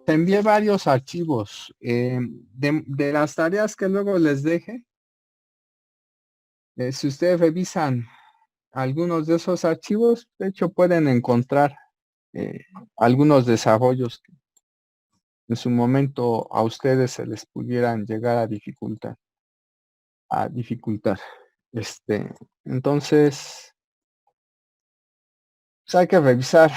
envié varios archivos. De las tareas que luego les deje, si ustedes revisan algunos de esos archivos, de hecho pueden encontrar eh, algunos desarrollos que en su momento a ustedes se les pudieran llegar a dificultar. Entonces, pues, hay que revisar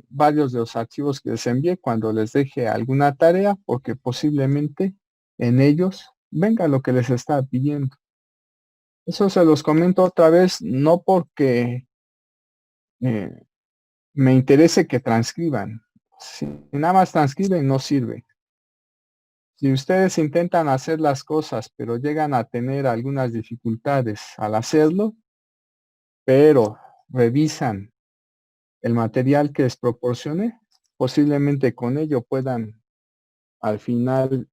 varios de los archivos que les envié cuando les deje alguna tarea, porque posiblemente en ellos venga lo que les está pidiendo. Eso se los comento otra vez, no porque eh, me interese que transcriban. Si nada más transcriben, no sirve. Si ustedes intentan hacer las cosas, pero llegan a tener algunas dificultades al hacerlo, pero revisan el material que les proporcione, posiblemente con ello puedan al final,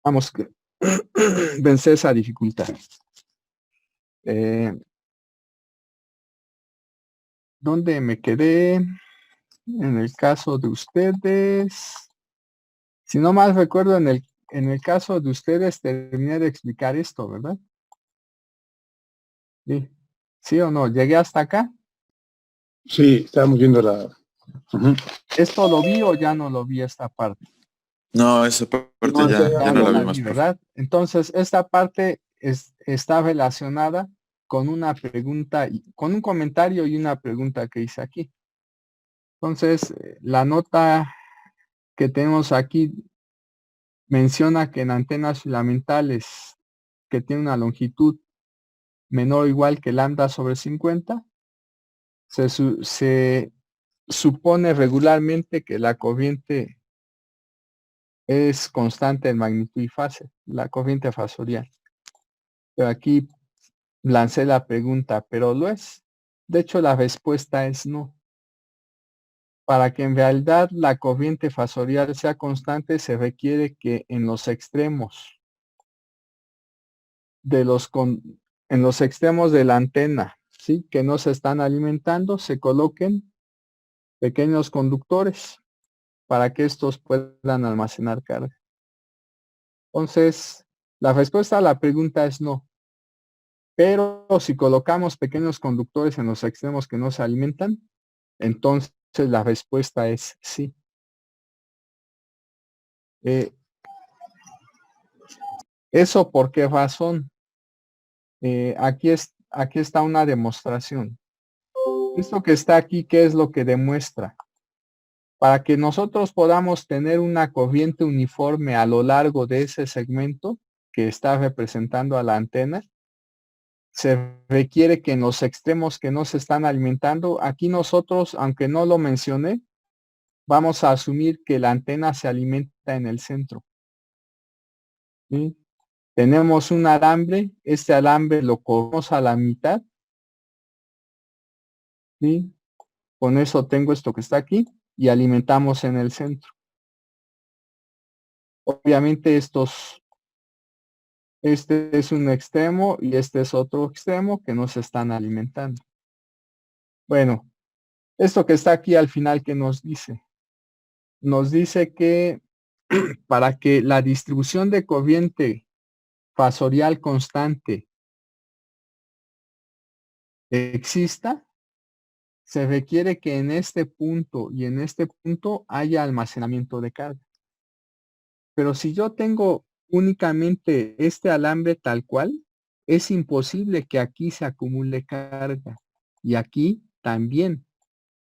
vamos, que vencer esa dificultad. ¿Dónde me quedé? En el caso de ustedes, si no mal recuerdo, en el caso de ustedes terminé de explicar esto, ¿verdad? Sí, ¿sí o no? ¿Llegué hasta acá? Sí, estábamos viendo la... Ujú. ¿Esto lo vi o ya no lo vi esta parte? No, esa parte No, ya, ya ya no No la la vimos, vi, profe. ¿verdad? Entonces, esta parte está relacionada con una pregunta, con un comentario y una pregunta que hice aquí. Entonces, la nota que tenemos aquí menciona que en antenas filamentales que tienen una longitud menor o igual que lambda sobre 50, se supone regularmente que la corriente es constante en magnitud y fase, la corriente fasorial. Pero aquí lancé la pregunta, ¿pero lo es? De hecho, la respuesta es no. Para que en realidad la corriente fasorial sea constante, se requiere que en los extremos en los extremos de la antena, ¿sí? Que no se están alimentando, se coloquen pequeños conductores para que estos puedan almacenar carga. Entonces, la respuesta a la pregunta es no. Pero si colocamos pequeños conductores en los extremos que no se alimentan, entonces la respuesta es sí. ¿Eso por qué razón? Aquí está una demostración. Esto que está aquí, ¿qué es lo que demuestra? Para que nosotros podamos tener una corriente uniforme a lo largo de ese segmento que está representando a la antena, se requiere que en los extremos que no se están alimentando, aquí nosotros, aunque no lo mencioné, vamos a asumir que la antena se alimenta en el centro. ¿Sí? Tenemos un alambre, este alambre lo cortamos a la mitad, ¿sí? Con eso tengo esto que está aquí y alimentamos en el centro. Obviamente este es un extremo y este es otro extremo que no se están alimentando. Bueno, esto que está aquí al final, ¿qué nos dice? Nos dice que para que la distribución de corriente fasorial constante exista, se requiere que en este punto y en este punto haya almacenamiento de carga. Pero si yo tengo únicamente este alambre tal cual, es imposible que aquí se acumule carga. Y aquí también.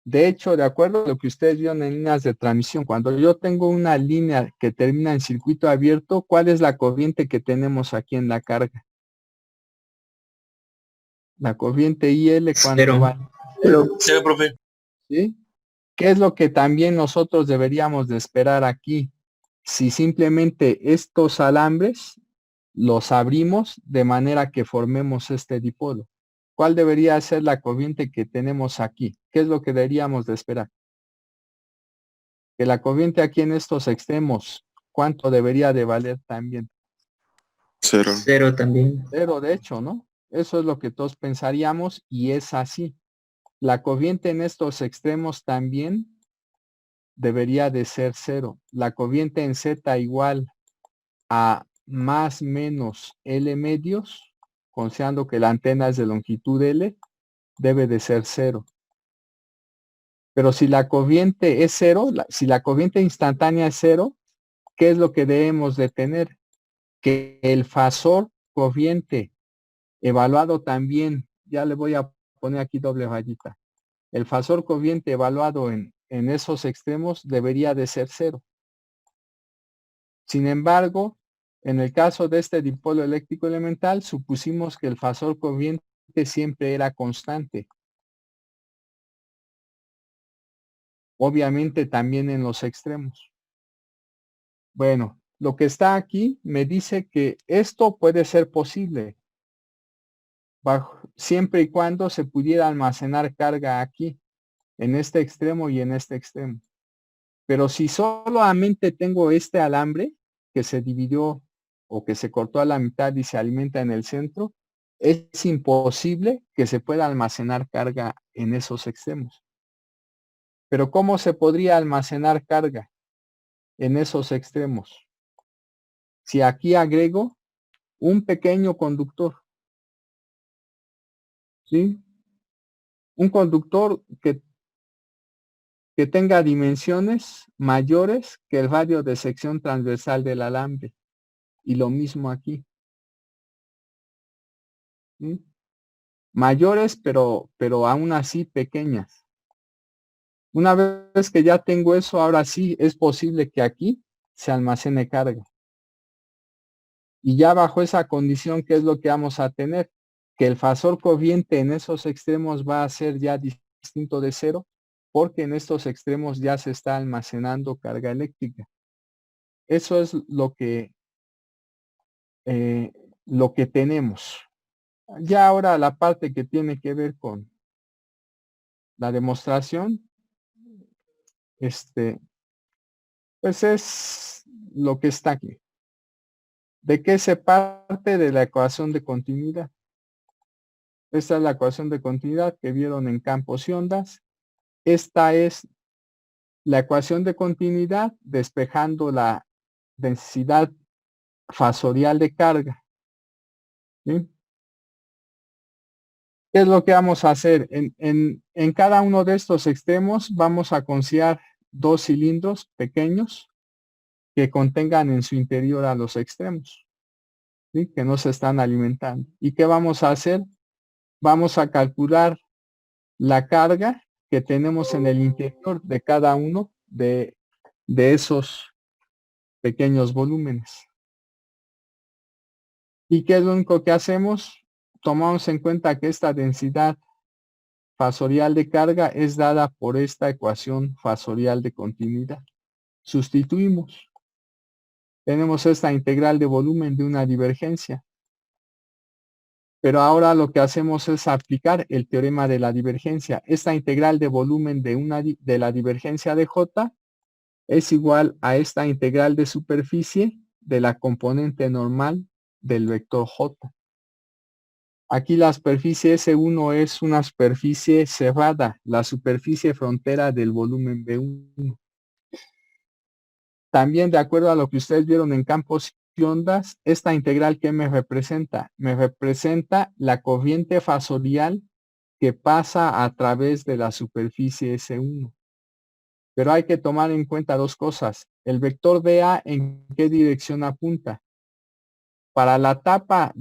De hecho, de acuerdo a lo que ustedes vieron en líneas de transmisión, cuando yo tengo una línea que termina en circuito abierto, ¿cuál es la corriente que tenemos aquí en la carga? La corriente IL, ¿cuánto Cero. vale? Sí, profe. ¿Sí? ¿Qué es lo que también nosotros deberíamos de esperar aquí? Si simplemente estos alambres los abrimos de manera que formemos este dipodo. ¿Cuál debería ser la corriente que tenemos aquí? ¿Qué es lo que deberíamos de esperar? Que la corriente aquí en estos extremos, ¿cuánto debería de valer también? Cero. Cero también. Cero, de hecho, ¿no? Eso es lo que todos pensaríamos y es así. La corriente en estos extremos también debería de ser 0. La corriente en Z igual a más menos L medios, considerando que la antena es de longitud L, debe de ser 0. Pero si la corriente es 0, si la corriente instantánea es 0, ¿qué es lo que debemos de tener? Que el fasor corriente evaluado también, ya le voy a poner aquí doble rayita, el fasor corriente evaluado en esos extremos debería de ser 0. Sin embargo, en el caso de este dipolo eléctrico elemental, supusimos que el fasor corriente siempre era constante. Obviamente también en los extremos. Bueno, lo que está aquí me dice que esto puede ser posible siempre y cuando se pudiera almacenar carga aquí, en este extremo y en este extremo. Pero si solamente tengo este alambre que se dividió o que se cortó a la mitad y se alimenta en el centro, es imposible que se pueda almacenar carga en esos extremos. Pero ¿cómo se podría almacenar carga en esos extremos? Si aquí agrego un pequeño conductor, ¿sí? Un conductor que tenga dimensiones mayores que el radio de sección transversal del alambre. Y lo mismo aquí. ¿Sí? Mayores, pero aún así pequeñas. Una vez que ya tengo eso, ahora sí es posible que aquí se almacene carga. Y ya bajo esa condición, ¿qué es lo que vamos a tener? Que el fasor corriente en esos extremos va a ser ya distinto de 0, porque en estos extremos ya se está almacenando carga eléctrica. Eso es lo que tenemos. Ya ahora la parte que tiene que ver con la demostración, pues es lo que está aquí. ¿De qué se parte? De la ecuación de continuidad. Esta es la ecuación de continuidad que vieron en campos y ondas. Esta es la ecuación de continuidad despejando la densidad fasorial de carga. ¿Sí? ¿Qué es lo que vamos a hacer? En cada uno de estos extremos vamos a considerar dos cilindros pequeños que contengan en su interior a los extremos, ¿sí? Que no se están alimentando. ¿Y qué vamos a hacer? Vamos a calcular la carga que tenemos en el interior de cada uno de esos pequeños volúmenes. ¿Y qué es lo único que hacemos? Tomamos en cuenta que esta densidad fasorial de carga es dada por esta ecuación fasorial de continuidad. Sustituimos. Tenemos esta integral de volumen de una divergencia. Pero ahora lo que hacemos es aplicar el teorema de la divergencia. Esta integral de volumen de la divergencia de J es igual a esta integral de superficie de la componente normal del vector J. Aquí la superficie S1 es una superficie cerrada, la superficie frontera del volumen B1. También de acuerdo a lo que ustedes vieron en campos y ondas, esta integral ¿qué me representa? Me representa la corriente fasorial que pasa a través de la superficie S1. Pero hay que tomar en cuenta dos cosas. El vector BA, ¿en qué dirección apunta? Para la tapa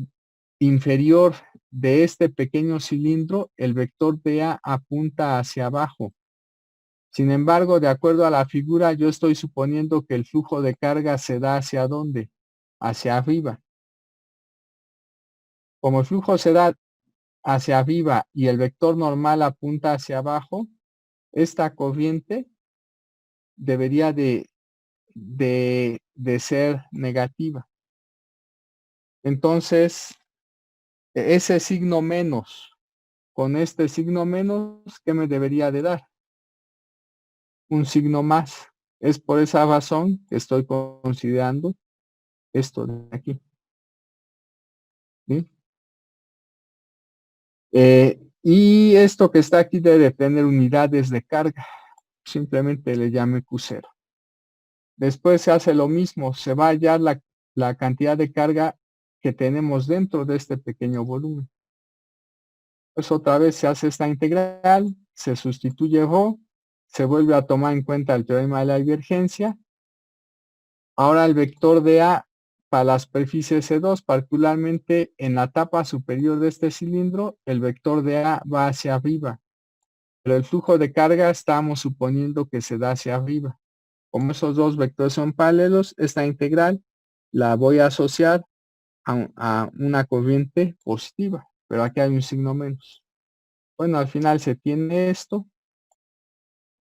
inferior de este pequeño cilindro, el vector BA apunta hacia abajo. Sin embargo, de acuerdo a la figura, yo estoy suponiendo que el flujo de carga se da ¿hacia dónde? Hacia arriba. Como el flujo se da hacia arriba y el vector normal apunta hacia abajo, esta corriente debería de ser negativa. Entonces, ese signo menos con este signo menos, ¿qué me debería de dar? Un signo más. Es por esa razón que estoy considerando esto de aquí. ¿Sí? Y esto que está aquí debe tener unidades de carga. Simplemente le llame Q0. Después se hace lo mismo, se va a hallar la cantidad de carga que tenemos dentro de este pequeño volumen. Pues otra vez se hace esta integral, se sustituye ρ, se vuelve a tomar en cuenta el teorema de la divergencia. Ahora el vector de A para la superficie C2, particularmente en la tapa superior de este cilindro, el vector de A va hacia arriba. Pero el flujo de carga estamos suponiendo que se da hacia arriba. Como esos dos vectores son paralelos, esta integral la voy a asociar a una corriente positiva, pero aquí hay un signo menos. Bueno, al final se tiene esto,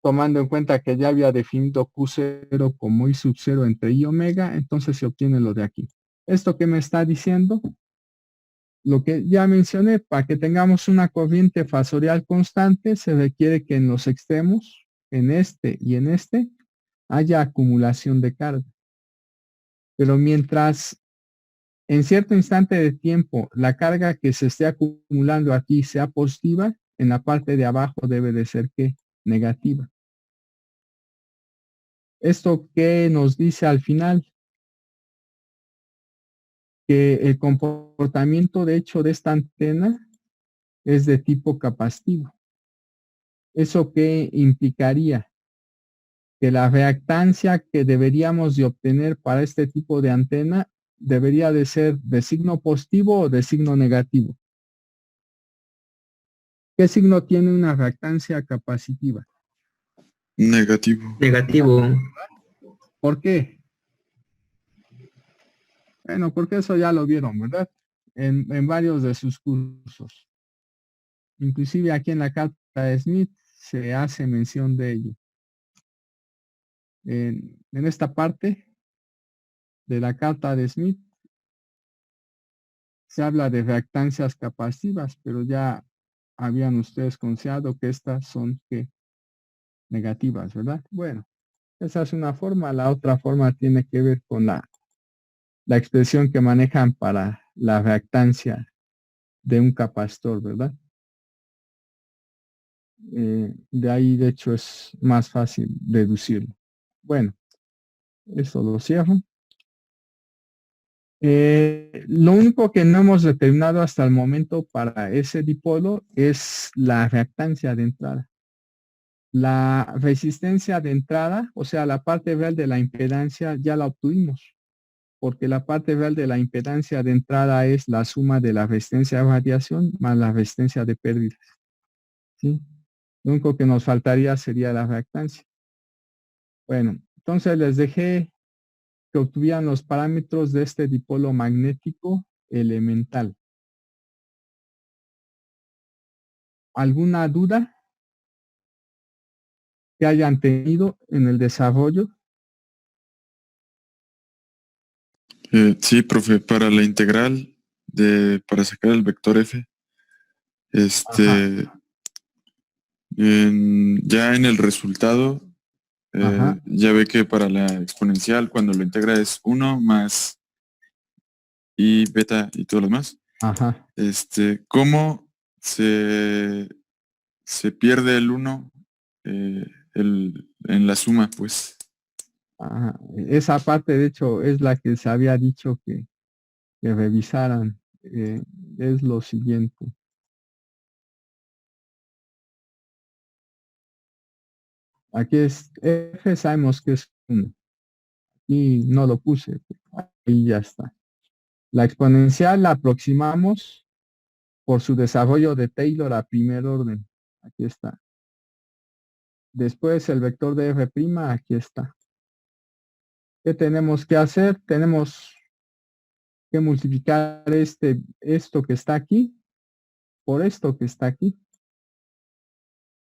tomando en cuenta que ya había definido Q0 como I sub 0 entre I omega, entonces se obtiene lo de aquí. ¿Esto qué me está diciendo? Lo que ya mencioné, para que tengamos una corriente fasorial constante, se requiere que en los extremos, en este y en este, haya acumulación de carga. Pero mientras en cierto instante de tiempo la carga que se esté acumulando aquí sea positiva, en la parte de abajo debe de ser ¿qué? Negativa. ¿Esto qué nos dice al final? Que el comportamiento de hecho de esta antena es de tipo capacitivo. ¿Eso qué implicaría? Que la reactancia que deberíamos de obtener para este tipo de antena debería de ser de signo positivo o de signo negativo. ¿Qué signo tiene una reactancia capacitiva? Negativo. Negativo. ¿Por qué? Bueno, porque eso ya lo vieron, ¿verdad? En varios de sus cursos. Inclusive aquí en la carta de Smith se hace mención de ello. En esta parte de la carta de Smith se habla de reactancias capacitivas, pero ya habían ustedes considerado que estas son ¿qué? Negativas, ¿verdad? Bueno, esa es una forma. La otra forma tiene que ver con la expresión que manejan para la reactancia de un capacitor, ¿verdad? De ahí, de hecho, es más fácil deducirlo. Bueno, eso lo cierro. Lo único que no hemos determinado hasta el momento para ese dipolo es la reactancia de entrada. La resistencia de entrada, o sea, la parte real de la impedancia, ya la obtuvimos, porque la parte real de la impedancia de entrada es la suma de la resistencia de radiación más la resistencia de pérdidas. ¿Sí? Lo único que nos faltaría sería la reactancia. Bueno, entonces les dejé que obtuvieran los parámetros de este dipolo magnético elemental. ¿Alguna duda que hayan tenido en el desarrollo? Sí, profe, para la integral para sacar el vector F, Ajá, ya en el resultado, ajá, ya ve que para la exponencial, cuando lo integra es 1 más y beta y todo lo demás. ajá. ¿Cómo se pierde el 1 en la suma, pues? Ajá. Esa parte, de hecho, es la que se había dicho que revisaran. Es lo siguiente. Aquí es F, sabemos que es 1. Y no lo puse. Ahí ya está. La exponencial la aproximamos por su desarrollo de Taylor a primer orden. Aquí está. Después el vector de F', aquí está. ¿Qué tenemos que hacer? Tenemos que multiplicar esto que está aquí por esto que está aquí.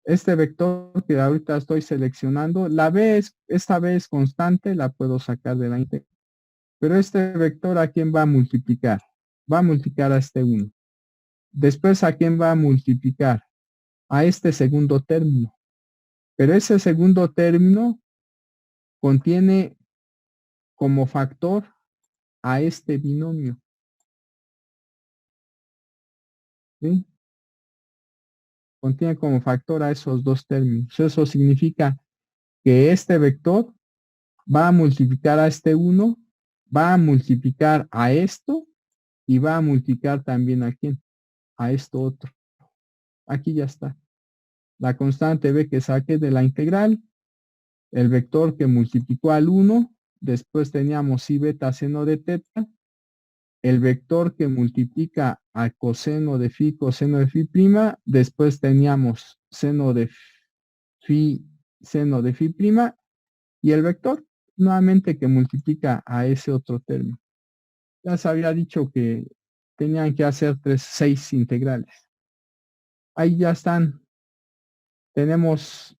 Este vector que ahorita estoy seleccionando, esta B es constante, la puedo sacar de la integral. Pero este vector, ¿a quién va a multiplicar? Va a multiplicar a este 1. Después, ¿a quién va a multiplicar? A este segundo término. Pero ese segundo término contiene como factor a este binomio. ¿Sí? contiene como factor a esos dos términos. Eso significa que este vector va a multiplicar a este 1, va a multiplicar a esto y va a multiplicar también a quién, a esto otro. Aquí ya está. La constante b que saqué de la integral, el vector que multiplicó al 1, después teníamos i beta seno de teta, el vector que multiplica a coseno de phi prima, después teníamos seno de phi prima, y el vector nuevamente que multiplica a ese otro término. Ya se había dicho que tenían que hacer 6 integrales. Ahí ya están. Tenemos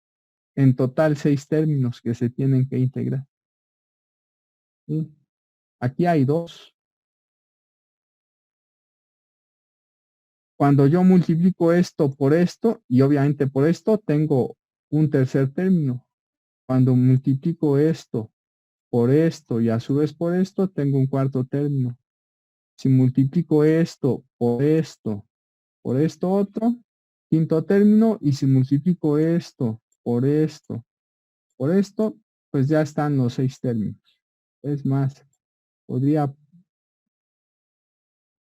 en total 6 términos que se tienen que integrar. ¿Sí? Aquí hay 2. Cuando yo multiplico esto por esto y obviamente por esto, tengo un tercer término. Cuando multiplico esto por esto y a su vez por esto, tengo un cuarto término. Si multiplico esto por esto otro, quinto término, y si multiplico esto por esto, pues ya están los 6 términos. Es más, podría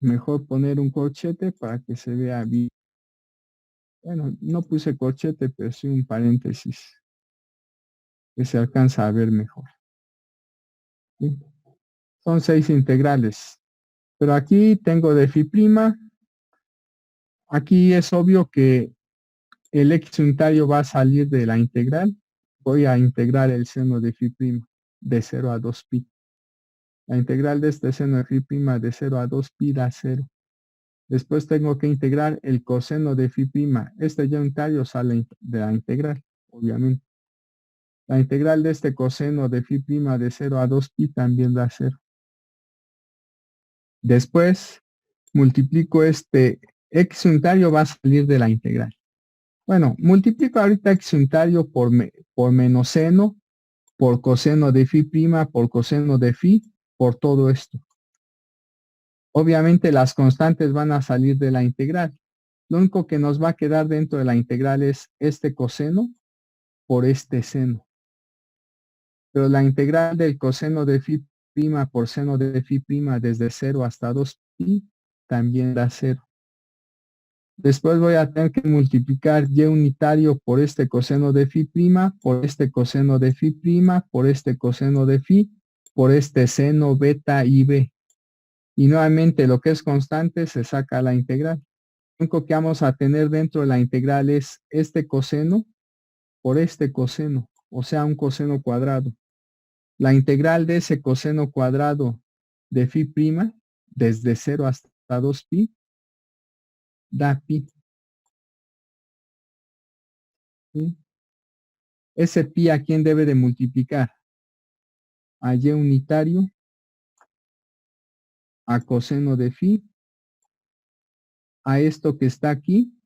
mejor poner un corchete para que se vea bien. Bueno, no puse corchete, pero sí un paréntesis, que se alcanza a ver mejor. ¿Sí? Son 6 integrales, pero aquí tengo de phi prima. Aquí es obvio que el x unitario va a salir de la integral. Voy a integrar el seno de phi prima de 0 a 2 pi. La integral de este seno de phi prima de 0 a 2 pi da 0. Después tengo que integrar el coseno de phi prima. Este ya unitario sale de la integral, obviamente. La integral de este coseno de phi prima de 0 a 2 pi también da 0. Después multiplico este x unitario, va a salir de la integral. Bueno, multiplico ahorita x unitario por menos seno, por coseno de phi prima, por coseno de phi, por todo esto. Obviamente las constantes van a salir de la integral. Lo único que nos va a quedar dentro de la integral es este coseno por este seno. Pero la integral del coseno de phi prima por seno de phi prima desde 0 hasta 2 pi también da 0. Después voy a tener que multiplicar y unitario por este coseno de phi prima, por este coseno de phi prima, por este coseno de phi, por este seno beta y b. Y nuevamente lo que es constante se saca la integral. Lo único que vamos a tener dentro de la integral es este coseno por este coseno, o sea, un coseno cuadrado. La integral de ese coseno cuadrado de phi prima, desde 0 hasta 2 pi, da pi. ¿Sí? Ese pi, ¿a quién debe de multiplicar? A y unitario, a coseno de phi, a esto que está aquí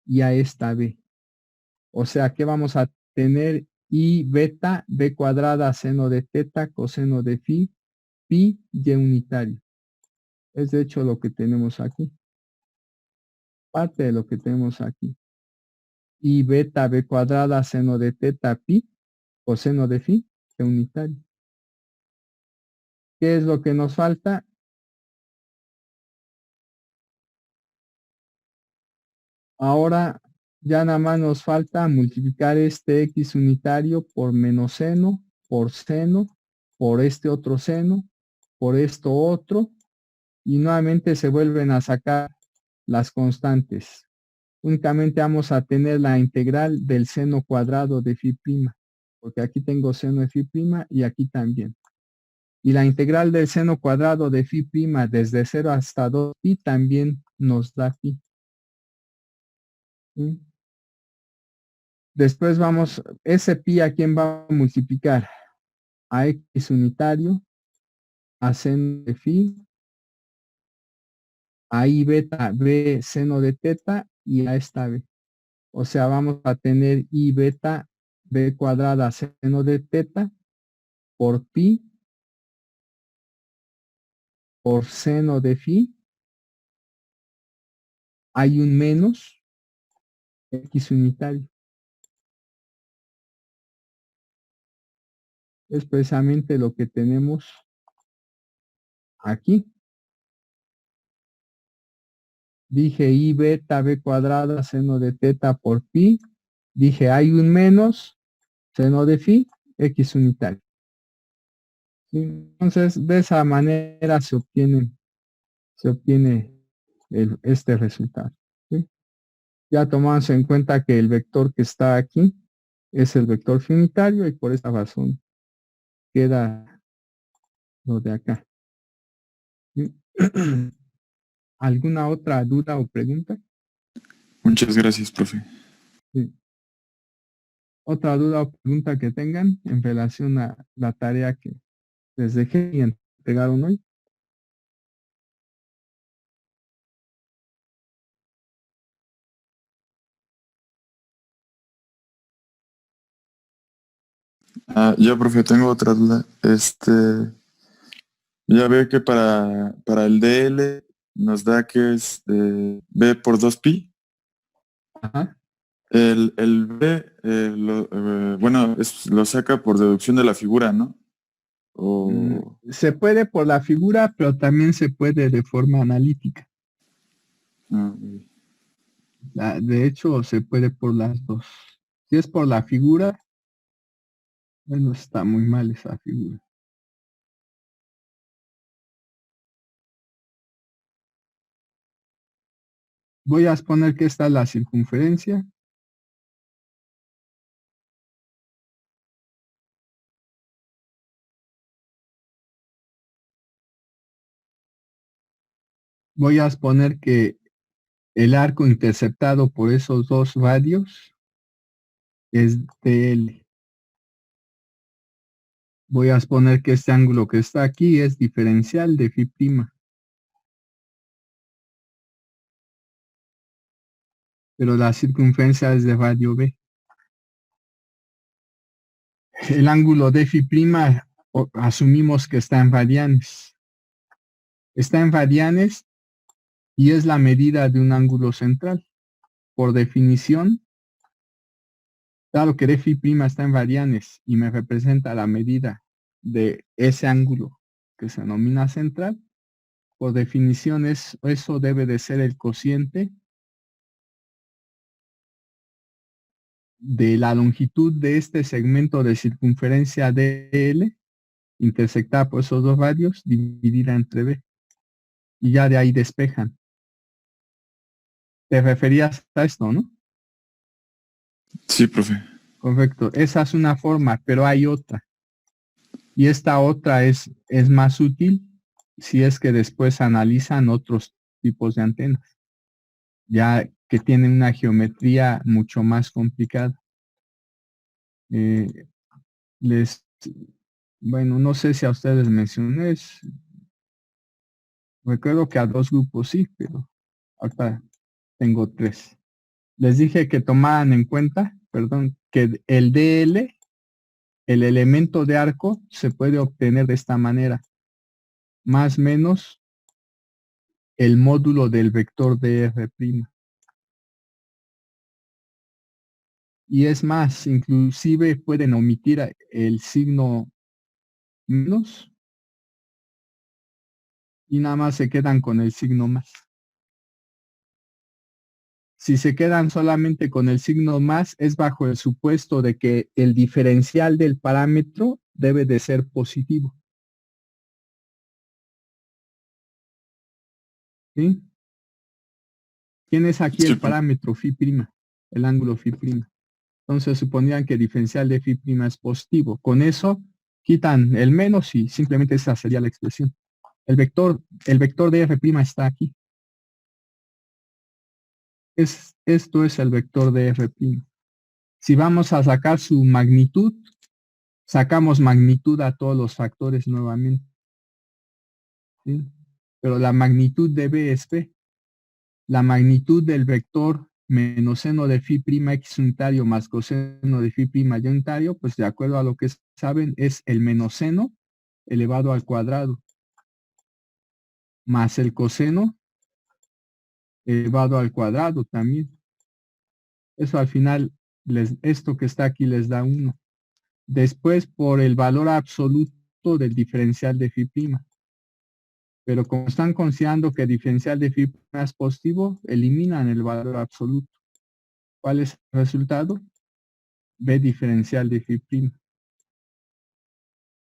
y a esta b. O sea que vamos a tener i beta b cuadrada seno de teta coseno de phi, pi y unitario. Es de hecho lo que tenemos aquí. Parte de lo que tenemos aquí. I beta b cuadrada seno de teta pi coseno de phi y unitario. ¿Qué es lo que nos falta? Ahora ya nada más nos falta multiplicar este x unitario por menos seno, por este otro seno, por esto otro, y nuevamente se vuelven a sacar las constantes. Únicamente vamos a tener la integral del seno cuadrado de phi prima, porque aquí tengo seno de phi prima y aquí también. Y la integral del seno cuadrado de phi prima desde 0 hasta 2 pi también nos da pi. ¿Sí? Después vamos, ese pi a quién va a multiplicar, a x unitario, a seno de phi, a i beta b seno de teta y a esta b. O sea, vamos a tener i beta b cuadrada seno de teta por pi por seno de phi. Hay un menos, X unitario. Es precisamente lo que tenemos aquí. Dije I beta B cuadrada seno de teta por pi. Dije hay un menos seno de phi X unitario. ¿Sí? Entonces, de esa manera se obtiene este resultado. ¿Sí? Ya tomamos en cuenta que el vector que está aquí es el vector phi unitario y por esta razón queda lo de acá. ¿Sí? ¿Alguna otra duda o pregunta? Muchas gracias, profe. Sí. ¿Otra duda o pregunta que tengan en relación a la tarea que les dejé y entregaron hoy? Ya, profe, tengo otra duda. Ya ve que para el DL nos da que es B por 2pi. Ajá. El B, bueno, lo saca por deducción de la figura, ¿no? Se puede por la figura, pero también se puede de forma analítica. Ah, De hecho, se puede por las dos. Si es por la figura, bueno, está muy mal esa figura. Voy a exponer que esta es la circunferencia. Voy a exponer que el arco interceptado por esos dos radios es DL. Voy a exponer que este ángulo que está aquí es diferencial de phi prima. Pero la circunferencia es de radio B. El ángulo de phi prima asumimos que está en radianes. Está en radianes y es la medida de un ángulo central. Por definición, claro que de phi prima está en radianes y me representa la medida de ese ángulo que se denomina central. Por definición, eso debe de ser el cociente de la longitud de este segmento de circunferencia DL intersectada por esos dos radios dividida entre B. Y ya de ahí despejan. Te referías a esto, ¿no? sí, profe. Correcto. Esa es una forma, pero hay otra. Y esta otra es más útil si es que después analizan otros tipos de antenas, ya que tienen una geometría mucho más complicada. Eh, bueno, no sé si a ustedes mencioné, recuerdo que a dos grupos sí, pero ahorita tengo tres. Les dije que tomaran en cuenta, perdón, que el DL, el elemento de arco, se puede obtener de esta manera, más o menos el módulo del vector dr'. Y es más, inclusive pueden omitir el signo menos y nada más se quedan con el signo más. Si se quedan solamente con el signo más, es bajo el supuesto de que el diferencial del parámetro debe de ser positivo. ¿Sí? ¿Quién es aquí Sí, el parámetro phi prima? El ángulo phi prima. Entonces suponían que el diferencial de phi prima es positivo. Con eso quitan el menos y simplemente esa sería la expresión. El vector de f' está aquí. Esto es el vector de f'. Si vamos a sacar su magnitud, sacamos magnitud a todos los factores nuevamente. ¿Sí? Pero la magnitud de B es B. La magnitud del vector menos seno de phi prima x unitario más coseno de phi prima y unitario, pues de acuerdo a lo que saben, es el menos seno elevado al cuadrado más el coseno elevado al cuadrado también. Eso al final, esto que está aquí les da 1. Después por el valor absoluto del diferencial de phi'. Pero como están considerando que el diferencial de phi' es positivo, eliminan el valor absoluto. ¿Cuál es el resultado? B diferencial de phi'.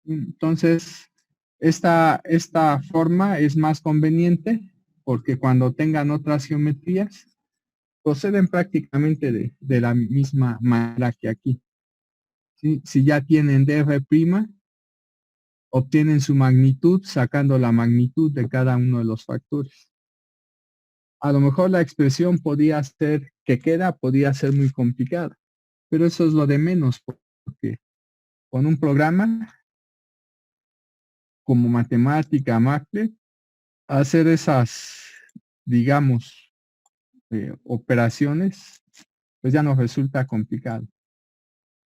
Entonces, esta forma es más conveniente porque cuando tengan otras geometrías, proceden prácticamente de la misma manera que aquí. ¿Sí? Si ya tienen df', obtienen su magnitud sacando la magnitud de cada uno de los factores. A lo mejor la expresión podría ser muy complicada, pero eso es lo de menos, porque con un programa como matemática, Macle, hacer esas, digamos, operaciones, pues ya nos resulta complicado,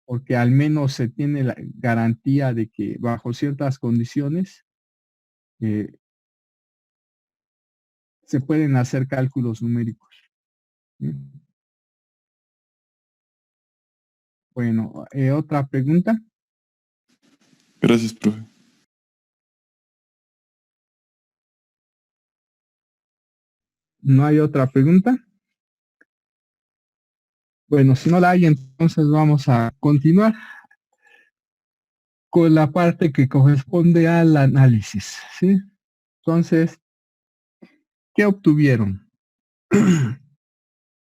porque al menos se tiene la garantía de que bajo ciertas condiciones eh, se pueden hacer cálculos numéricos. ¿Sí? Bueno, otra pregunta. Gracias, profe. ¿No hay otra pregunta? Bueno, si no la hay, entonces vamos a continuar con la parte que corresponde al análisis, ¿sí? Entonces, ¿qué obtuvieron?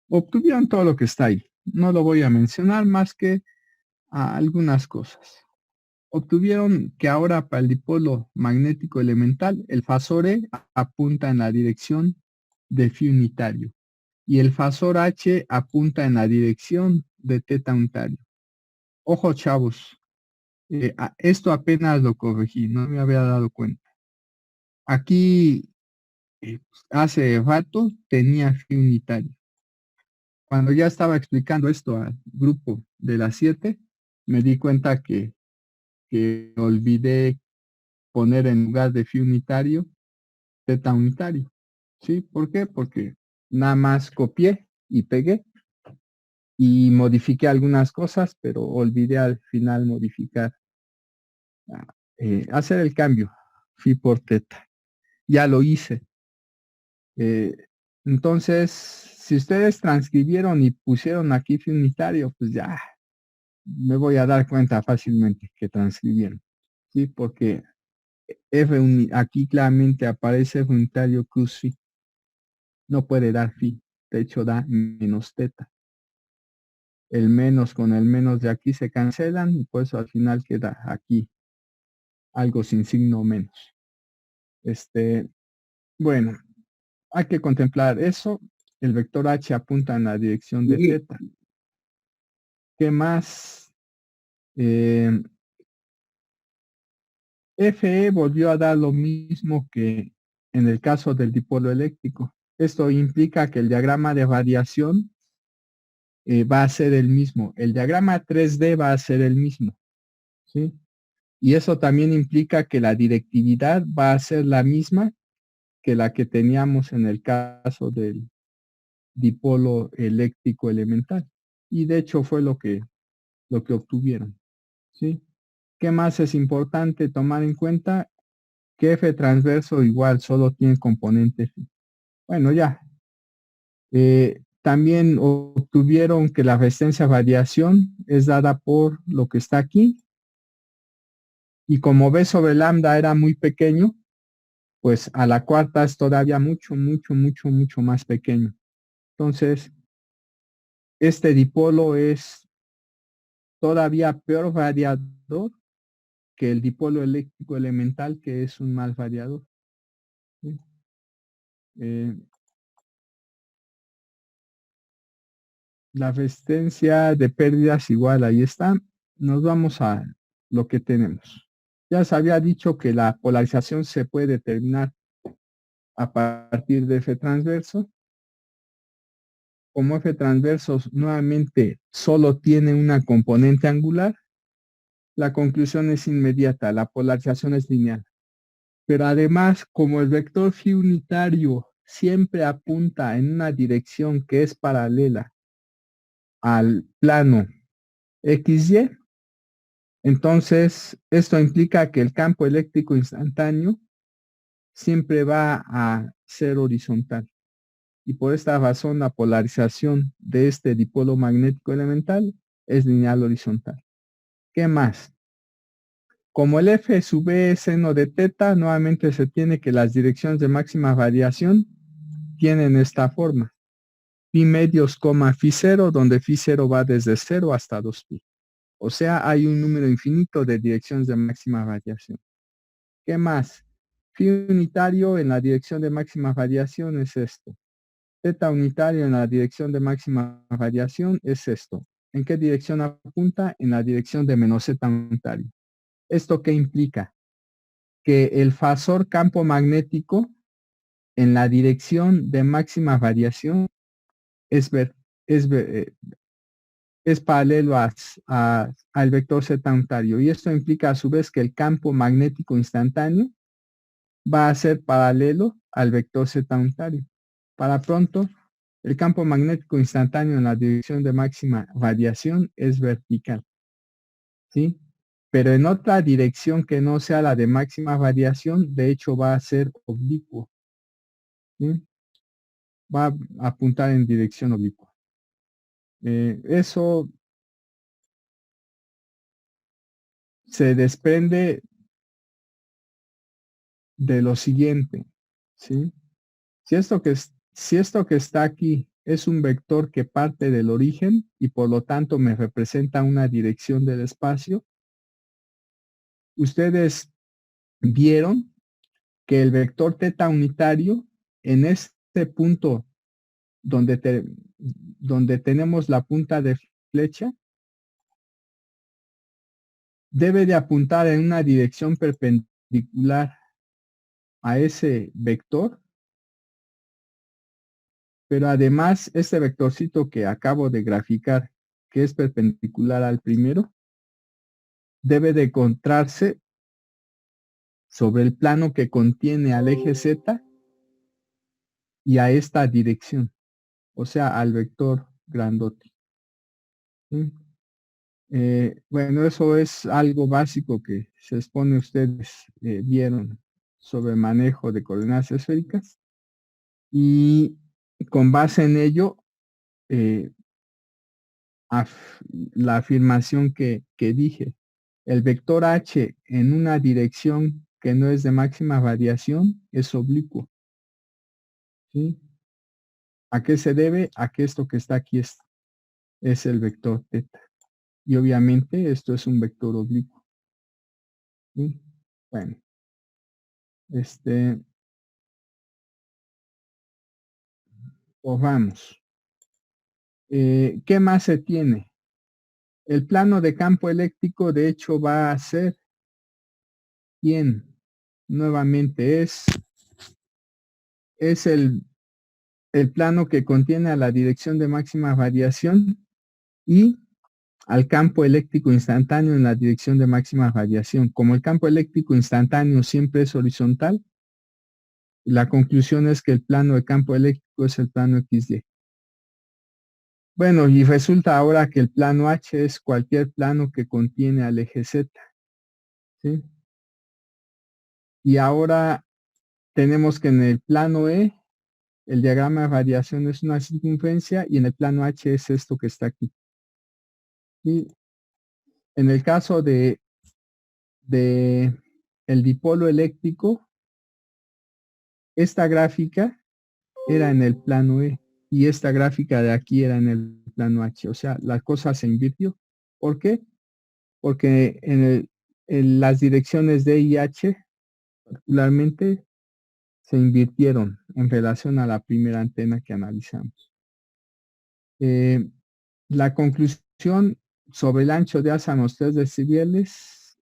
Obtuvieron todo lo que está ahí. No lo voy a mencionar más que algunas cosas. Obtuvieron que ahora para el dipolo magnético elemental, el fasor E apunta en la dirección de phi unitario y el fasor H apunta en la dirección de teta unitario. Ojo, chavos, esto apenas lo corregí, no me había dado cuenta. Aquí, hace rato, tenía phi unitario. Cuando ya estaba explicando esto al grupo de las 7, me di cuenta que olvidé poner en lugar de phi unitario, teta unitario. ¿Sí? ¿Por qué? Porque nada más copié y pegué y modifiqué algunas cosas, pero olvidé al final modificar, hacer el cambio, phi por teta. Ya lo hice. Eh, entonces, si ustedes transcribieron y pusieron aquí phi unitario, pues ya me voy a dar cuenta fácilmente que transcribieron. ¿Sí? Porque aquí claramente aparece F unitario cruz phi. No puede dar phi. De hecho, da menos teta. El menos con el menos de aquí se cancelan y por eso al final queda aquí algo sin signo menos. Bueno, hay que contemplar eso. El vector H apunta en la dirección de teta. ¿Qué más? Fe volvió a dar lo mismo que en el caso del dipolo eléctrico. Esto implica que el diagrama de radiación va a ser el mismo. El diagrama 3D va a ser el mismo. ¿Sí? Y eso también implica que la directividad va a ser la misma que la que teníamos en el caso del dipolo eléctrico elemental. Y de hecho fue lo que obtuvieron. ¿Sí? ¿Qué más es importante tomar en cuenta? Que F transverso igual solo tiene componente F. Bueno, ya. También obtuvieron que la resistencia a radiación es dada por lo que está aquí. Y como B sobre lambda era muy pequeño, pues a la cuarta es todavía mucho más pequeño. Entonces, este dipolo es todavía peor radiador que el dipolo eléctrico elemental, que es un mal radiador. ¿Sí? La resistencia de pérdidas igual, ahí está. Nos vamos a lo que tenemos. Ya se había dicho que la polarización se puede determinar a partir de F transverso. Como F transverso nuevamente solo tiene una componente angular, la conclusión es inmediata, la polarización es lineal. Pero además, como el vector phi unitario siempre apunta en una dirección que es paralela al plano XY, entonces esto implica que el campo eléctrico instantáneo siempre va a ser horizontal. Y por esta razón la polarización de este dipolo magnético elemental es lineal horizontal. ¿Qué más? Como el F sub E es seno de teta, nuevamente se tiene que las direcciones de máxima variación tienen esta forma. Pi medios, phi 0, donde phi 0 va desde 0 hasta 2pi. O sea, hay un número infinito de direcciones de máxima variación. ¿Qué más? Phi unitario en la dirección de máxima variación es esto. Teta unitario en la dirección de máxima variación es esto. ¿En qué dirección apunta? En la dirección de menos zeta unitario. ¿Esto qué implica? Que el fasor campo magnético en la dirección de máxima variación es paralelo al vector zeta unitario. Y esto implica a su vez que el campo magnético instantáneo va a ser paralelo al vector zeta unitario. Para pronto, el campo magnético instantáneo en la dirección de máxima variación es vertical. ¿Sí? Pero en otra dirección que no sea la de máxima variación, de hecho va a ser oblicuo. ¿Sí? Va a apuntar en dirección oblicua. Eso se desprende de lo siguiente. ¿Sí? Si esto que está aquí es un vector que parte del origen y por lo tanto me representa una dirección del espacio, ustedes vieron que el vector teta unitario en este punto donde tenemos la punta de flecha debe de apuntar en una dirección perpendicular a ese vector, pero además este vectorcito que acabo de graficar, que es perpendicular al primero, debe de encontrarse sobre el plano que contiene al eje Z y a esta dirección, o sea, al vector grandote. ¿Sí? Bueno, eso es algo básico que se expone, ustedes vieron sobre manejo de coordenadas esféricas, y con base en ello, eh, la afirmación que dije, el vector H en una dirección que no es de máxima variación es oblicuo. ¿Sí? ¿A qué se debe? A que esto que está aquí es el vector teta. Y obviamente esto es un vector oblicuo. ¿Sí? Bueno, pues vamos. ¿Qué más se tiene? El plano de campo eléctrico de hecho va a ser ¿quién? Nuevamente es el plano que contiene a la dirección de máxima variación y al campo eléctrico instantáneo en la dirección de máxima variación. Como el campo eléctrico instantáneo siempre es horizontal, la conclusión es que el plano de campo eléctrico es el plano XY. Bueno, y resulta ahora que el plano H es cualquier plano que contiene al eje Z. ¿Sí? Y ahora tenemos que en el plano E, el diagrama de variación es una circunferencia y en el plano H es esto que está aquí. Y en el caso de el dipolo eléctrico, esta gráfica era en el plano E y esta gráfica de aquí era en el plano H. O sea, la cosa se invirtió. ¿Por qué? Porque en las direcciones D y H particularmente se invirtieron en relación a la primera antena que analizamos. La conclusión sobre el ancho de asa a los 3 decibeles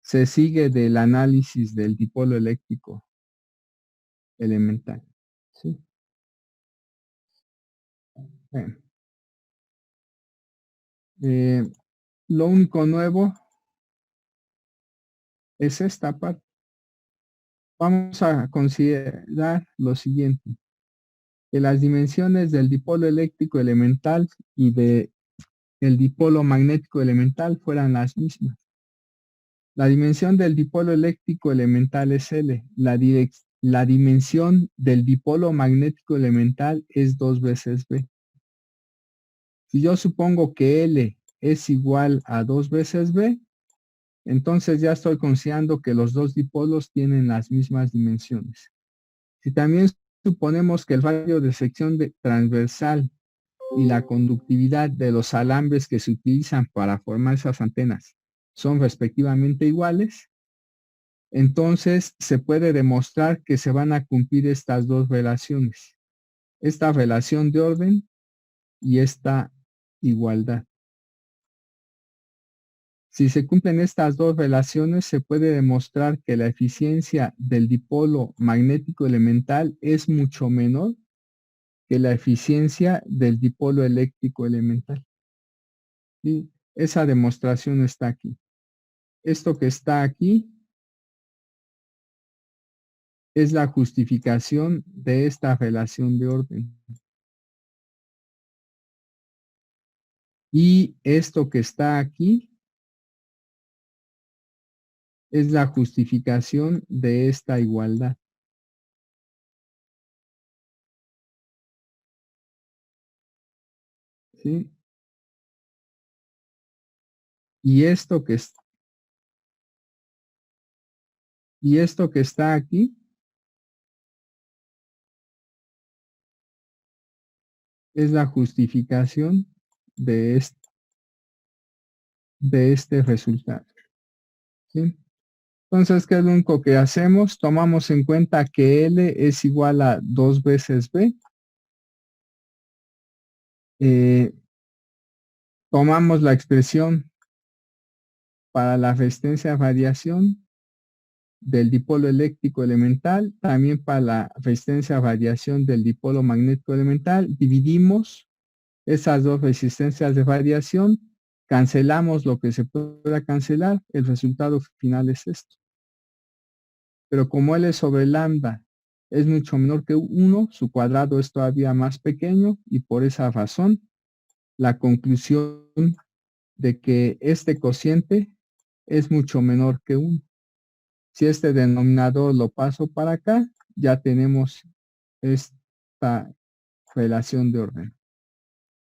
se sigue del análisis del dipolo eléctrico elemental. ¿Sí? Bueno, lo único nuevo es esta parte. Vamos a considerar lo siguiente. que las dimensiones del dipolo eléctrico elemental y del dipolo magnético elemental fueran las mismas. La dimensión del dipolo eléctrico elemental es L. La dimensión del dipolo magnético elemental es 2 veces B. Si yo supongo que L es igual a 2 veces B, entonces ya estoy considerando que los dos dipolos tienen las mismas dimensiones. Si también suponemos que el radio de sección transversal y la conductividad de los alambres que se utilizan para formar esas antenas son respectivamente iguales, entonces se puede demostrar que se van a cumplir estas dos relaciones. Esta relación de orden y esta igualdad. Si se cumplen estas dos relaciones, se puede demostrar que la eficiencia del dipolo magnético elemental es mucho menor que la eficiencia del dipolo eléctrico elemental. ¿Sí? Esa demostración está aquí. Esto que está aquí es la justificación de esta relación de orden. Y esto que está aquí es la justificación de esta igualdad. ¿Sí? Y esto que está aquí es la justificación de este resultado. ¿Sí? Entonces, ¿qué es lo único que hacemos? Tomamos en cuenta que L es igual a 2 veces B. Tomamos la expresión para la resistencia de variación del dipolo eléctrico elemental, también para la resistencia a variación del dipolo magnético elemental, dividimos esas dos resistencias de variación, cancelamos lo que se pueda cancelar, el resultado final es esto. Pero como L sobre lambda es mucho menor que 1, su cuadrado es todavía más pequeño y por esa razón la conclusión de que este cociente es mucho menor que 1. Si este denominador lo paso para acá, ya tenemos esta relación de orden.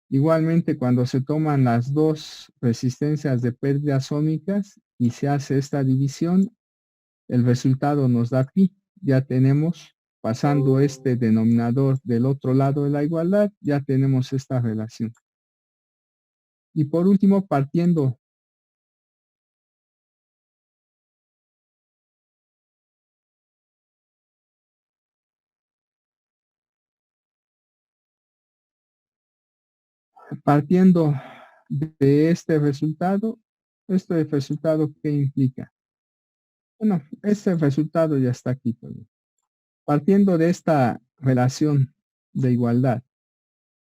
Igualmente, cuando se toman las dos resistencias de pérdidas ómicas y se hace esta división, el resultado nos da pi. Ya tenemos, pasando este denominador del otro lado de la igualdad, ya tenemos esta relación. Y por último, partiendo de este resultado ¿qué implica? Bueno, este resultado ya está aquí. Partiendo de esta relación de igualdad,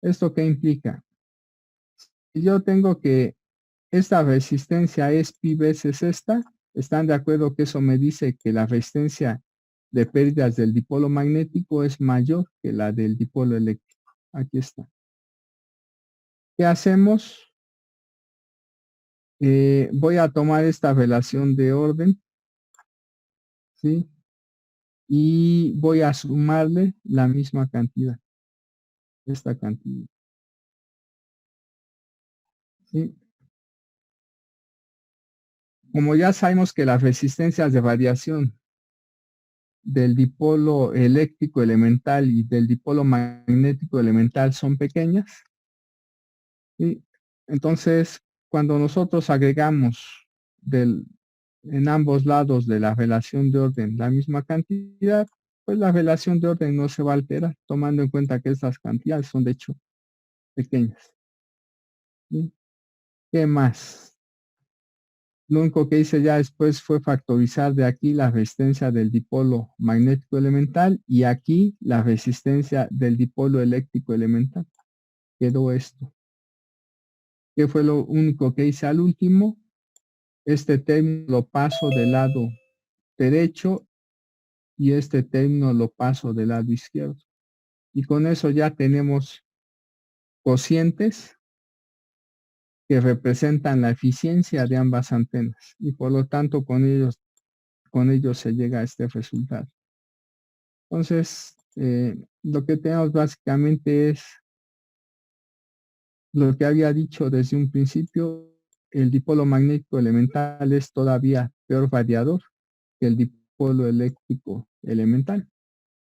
¿esto qué implica? Si yo tengo que esta resistencia es pi veces esta, ¿están de acuerdo que eso me dice que la resistencia de pérdidas del dipolo magnético es mayor que la del dipolo eléctrico? Aquí está. ¿Qué hacemos? Voy a tomar esta relación de orden, ¿sí? Y voy a sumarle la misma cantidad, esta cantidad, ¿sí? Como ya sabemos que las resistencias de variación del dipolo eléctrico elemental y del dipolo magnético elemental son pequeñas, ¿sí? Entonces, cuando nosotros agregamos en ambos lados de la relación de orden la misma cantidad, pues la relación de orden no se va a alterar, tomando en cuenta que estas cantidades son de hecho pequeñas. ¿Sí? ¿Qué más? Lo único que hice ya después fue factorizar de aquí la resistencia del dipolo magnético elemental y aquí la resistencia del dipolo eléctrico elemental. Quedó esto. ¿Qué fue lo único que hice al último? Este término lo paso del lado derecho y este término lo paso del lado izquierdo. Y con eso ya tenemos cocientes que representan la eficiencia de ambas antenas y por lo tanto con ellos se llega a este resultado. Entonces, lo que tenemos básicamente es lo que había dicho desde un principio, el dipolo magnético elemental es todavía peor variador que el dipolo eléctrico elemental,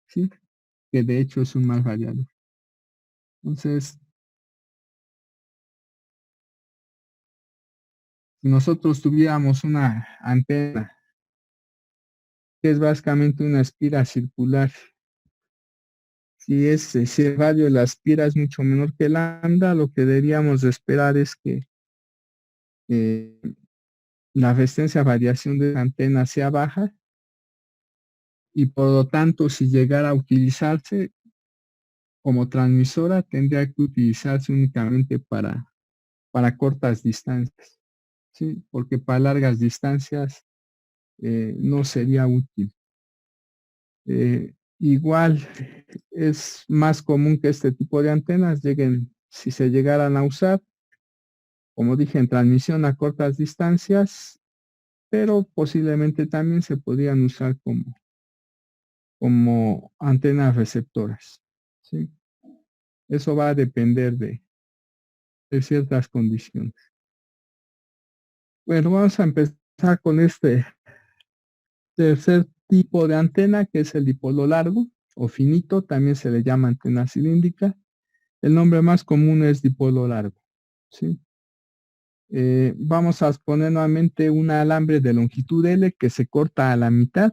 ¿sí? Que de hecho es un mal variador. Entonces, si nosotros tuviéramos una antena que es básicamente una espira circular, si el radio de la espira es mucho menor que lambda, lo que deberíamos de esperar es que eh, la resistencia a variación de la antena sea baja y por lo tanto si llegara a utilizarse como transmisora tendría que utilizarse únicamente para cortas distancias, ¿sí? Porque para largas distancias no sería útil. Igual es más común que este tipo de antenas lleguen, si se llegaran a usar, como dije, en transmisión a cortas distancias, pero posiblemente también se podrían usar como antenas receptoras, ¿sí? Eso va a depender de ciertas condiciones. Bueno, vamos a empezar con este tercer tipo de antena, que es el dipolo largo o finito, también se le llama antena cilíndrica. El nombre más común es dipolo largo, ¿sí? Vamos a poner nuevamente un alambre de longitud L que se corta a la mitad,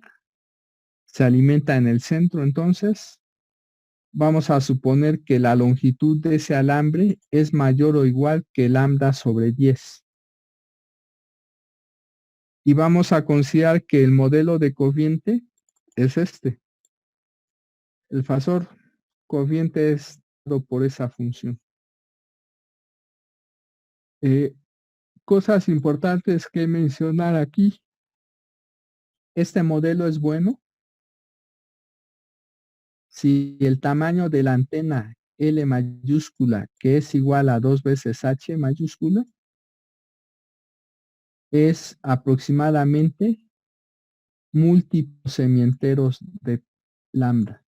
se alimenta en el centro. Entonces vamos a suponer que la longitud de ese alambre es mayor o igual que lambda sobre 10. Y vamos a considerar que el modelo de corriente es este. El fasor corriente es dado por esa función. Cosas importantes que mencionar aquí. Este modelo es bueno si el tamaño de la antena L mayúscula, que es igual a 2 veces H mayúscula, es aproximadamente múltiplos semienteros de lambda.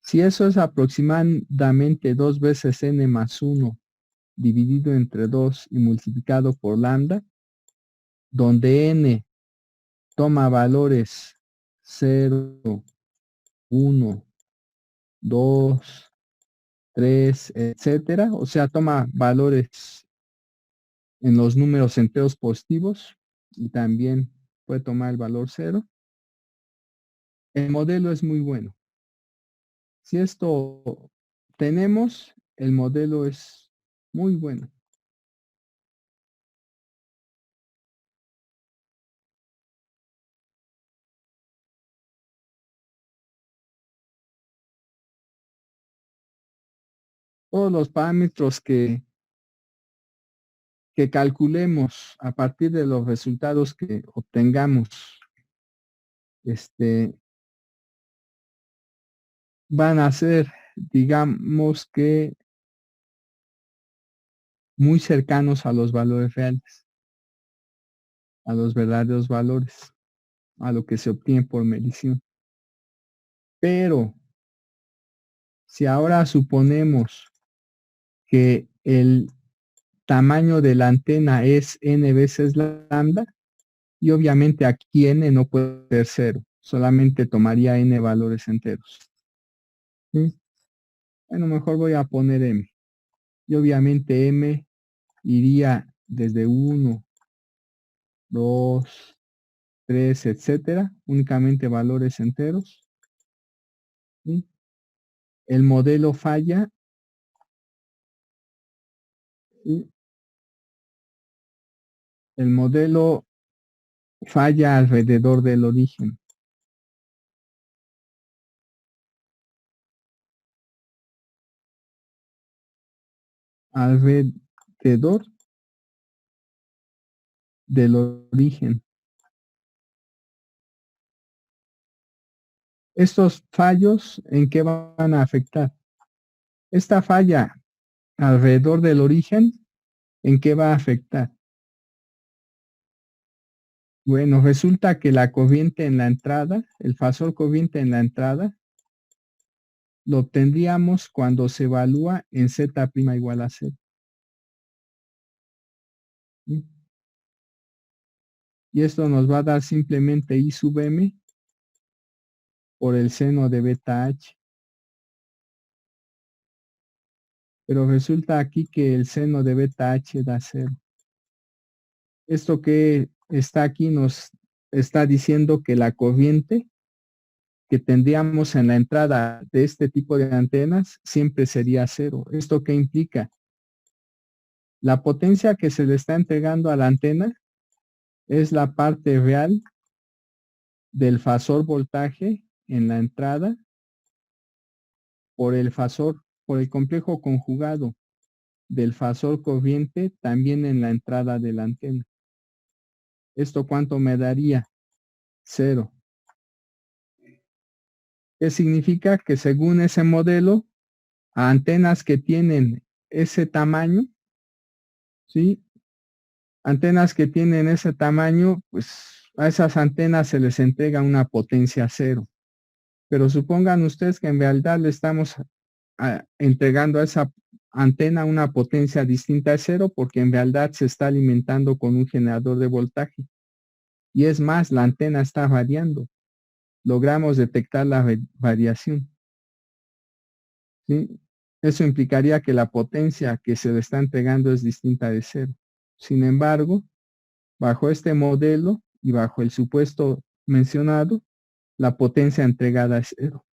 Si eso es aproximadamente 2 veces n más 1 dividido entre 2 y multiplicado por lambda, donde n toma valores 0, 1, 2, 3, etcétera, o sea, toma valores en los números enteros positivos y también puede tomar el valor 0. El modelo es muy bueno. Si esto tenemos, el modelo es muy bueno. Todos los parámetros que calculemos a partir de los resultados que obtengamos, van a ser, digamos que, muy cercanos a los valores reales, a los verdaderos valores, a lo que se obtiene por medición. Pero si ahora suponemos que el tamaño de la antena es n veces lambda, y obviamente aquí n no puede ser 0, solamente tomaría n valores enteros. ¿Sí? Bueno, mejor voy a poner m. Y obviamente m iría desde 1, 2, 3, etcétera, únicamente valores enteros. ¿Sí? El modelo falla. ¿Sí? El modelo falla alrededor del origen. Alrededor del origen. estos fallos, ¿en qué van a afectar? Esta falla alrededor del origen, ¿en qué va a afectar? Bueno, resulta que la corriente en la entrada, el fasor corriente en la entrada, lo obtendríamos cuando se evalúa en z' igual a 0. ¿Sí? Y esto nos va a dar simplemente I sub m por el seno de beta h. Pero resulta aquí que el seno de beta h da 0. Esto que está aquí nos está diciendo que la corriente que tendríamos en la entrada de este tipo de antenas siempre sería 0. ¿Esto qué implica? La potencia que se le está entregando a la antena es la parte real del fasor voltaje en la entrada por el fasor, por el complejo conjugado del fasor corriente también en la entrada de la antena. ¿Esto cuánto me daría? 0. ¿Qué significa? Que según ese modelo, a antenas que tienen ese tamaño, ¿sí? Antenas que tienen ese tamaño, pues a esas antenas se les entrega una potencia 0. Pero supongan ustedes que en realidad le estamos entregando a esa antena una potencia distinta de 0 porque en realidad se está alimentando con un generador de voltaje. Y es más, la antena está variando. Logramos detectar la variación. ¿Sí? Eso implicaría que la potencia que se le está entregando es distinta de 0. Sin embargo, bajo este modelo y bajo el supuesto mencionado, la potencia entregada es 0.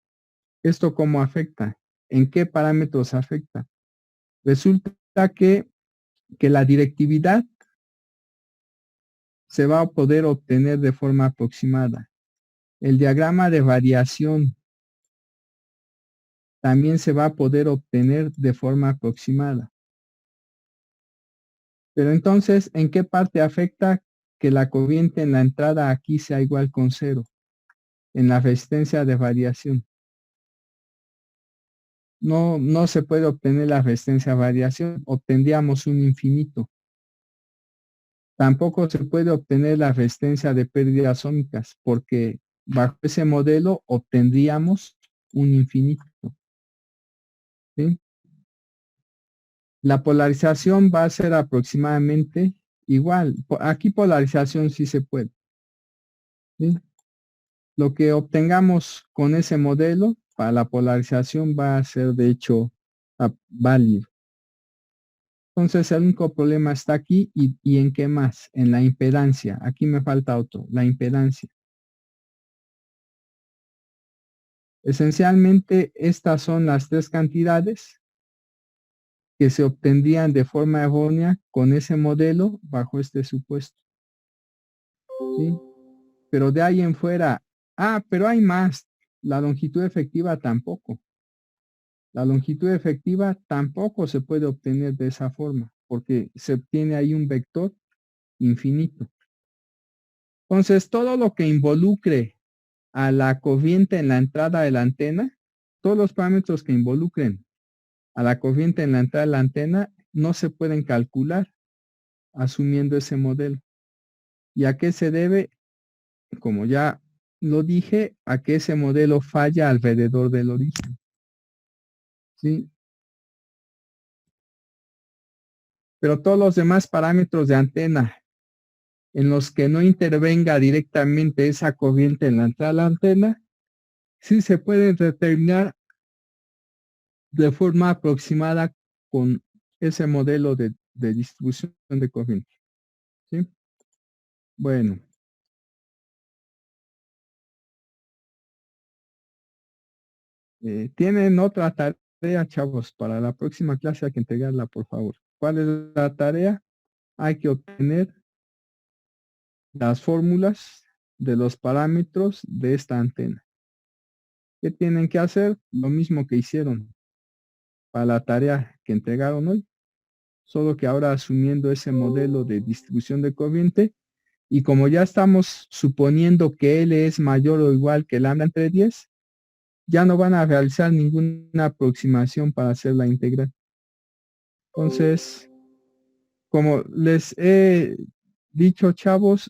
¿Esto cómo afecta? ¿En qué parámetros afecta? Resulta que la directividad se va a poder obtener de forma aproximada. El diagrama de variación también se va a poder obtener de forma aproximada. Pero entonces, ¿en qué parte afecta que la corriente en la entrada aquí sea igual con 0? En la resistencia de variación. No se puede obtener la resistencia de variación, obtendríamos un infinito. Tampoco se puede obtener la resistencia de pérdidas ómicas, porque bajo ese modelo obtendríamos un infinito. ¿Sí? La polarización va a ser aproximadamente igual. Aquí polarización sí se puede. ¿Sí? Lo que obtengamos con ese modelo para la polarización va a ser de hecho válido. Entonces el único problema está aquí y en qué más, en la impedancia. Aquí me falta otro, la impedancia. Esencialmente estas son las tres cantidades que se obtendrían de forma errónea con ese modelo bajo este supuesto. ¿Sí? Pero de ahí en fuera, pero hay más. La longitud efectiva tampoco. La longitud efectiva tampoco se puede obtener de esa forma, porque se obtiene ahí un vector infinito. Entonces, todo lo que involucre a la corriente en la entrada de la antena, todos los parámetros que involucren a la corriente en la entrada de la antena no se pueden calcular asumiendo ese modelo. ¿Y a qué se debe? Como ya lo dije, a que ese modelo falla alrededor del origen. ¿Sí? Pero todos los demás parámetros de antena en los que no intervenga directamente esa corriente en la entrada de la antena, sí se pueden determinar de forma aproximada con ese modelo de distribución de corriente. ¿Sí? Bueno. Tienen otra tarea, chavos, para la próxima clase hay que entregarla, por favor. ¿Cuál es la tarea? Hay que obtener las fórmulas de los parámetros de esta antena. ¿Qué tienen que hacer? Lo mismo que hicieron para la tarea que entregaron hoy, solo que ahora asumiendo ese modelo de distribución de corriente, y como ya estamos suponiendo que L es mayor o igual que lambda entre 10, ya no van a realizar ninguna aproximación para hacer la integral. Entonces, como les he dicho, chavos,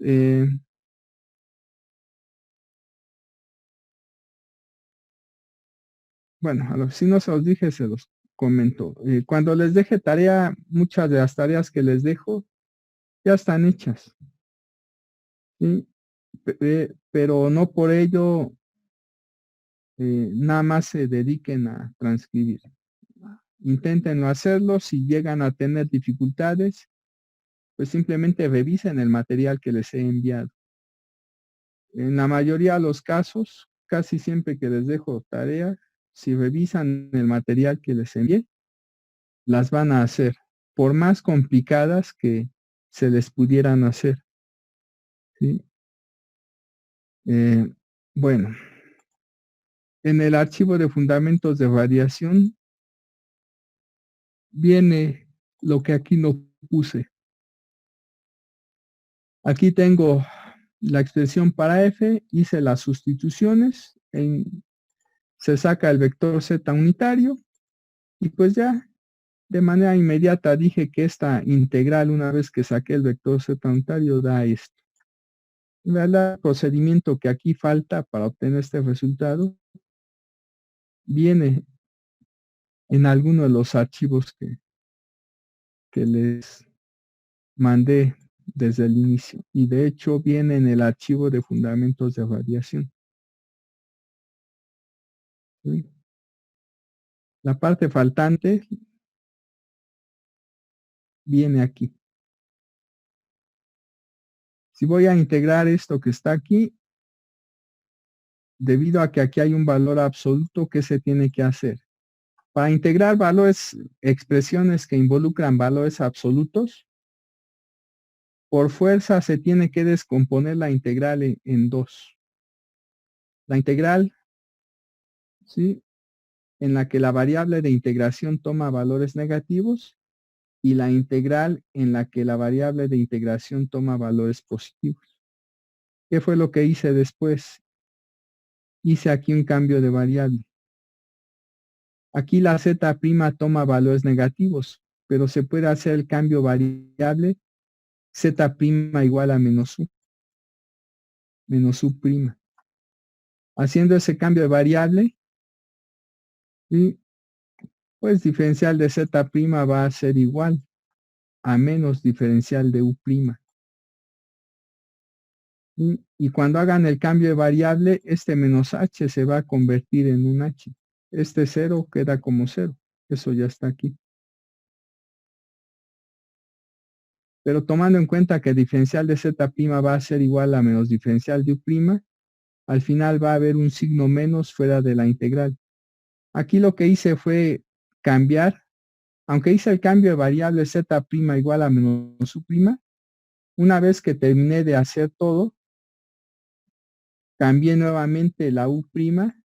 bueno, si no se los dije, se los comento. Cuando les deje tarea, muchas de las tareas que les dejo ya están hechas. ¿Sí? Pero no por ello nada más se dediquen a transcribir. Inténtenlo hacerlo. Si llegan a tener dificultades, pues simplemente revisen el material que les he enviado. En la mayoría de los casos, casi siempre que les dejo tarea, si revisan el material que les envié, las van a hacer, por más complicadas que se les pudieran hacer. ¿Sí? Bueno, en el archivo de fundamentos de radiación viene lo que aquí no puse. Aquí tengo la expresión para F, hice las sustituciones, se saca el vector Z unitario y pues ya de manera inmediata dije que esta integral, una vez que saqué el vector Z unitario, da esto. El procedimiento que aquí falta para obtener este resultado viene en alguno de los archivos que les mandé desde el inicio, y de hecho viene en el archivo de fundamentos de radiación. ¿Sí? La parte faltante viene aquí. Si voy a integrar esto que está aquí, debido a que aquí hay un valor absoluto, ¿qué se tiene que hacer? Para integrar valores, expresiones que involucran valores absolutos, por fuerza se tiene que descomponer la integral en dos. La integral, ¿sí?, en la que la variable de integración toma valores negativos, y la integral en la que la variable de integración toma valores positivos. ¿Qué fue lo que hice después? Hice aquí un cambio de variable. Aquí la z' toma valores negativos, pero se puede hacer el cambio variable z' igual a menos u prima. Haciendo ese cambio de variable, y pues diferencial de z' va a ser igual a menos diferencial de u prima. Y cuando hagan el cambio de variable, este menos h se va a convertir en un h. Este 0 queda como 0. Eso ya está aquí. Pero tomando en cuenta que diferencial de z' va a ser igual a menos diferencial de u prima, al final va a haber un signo menos fuera de la integral. Aquí lo que hice fue cambiar, aunque hice el cambio de variable z' igual a menos u prima, una vez que terminé de hacer todo, cambié nuevamente la u prima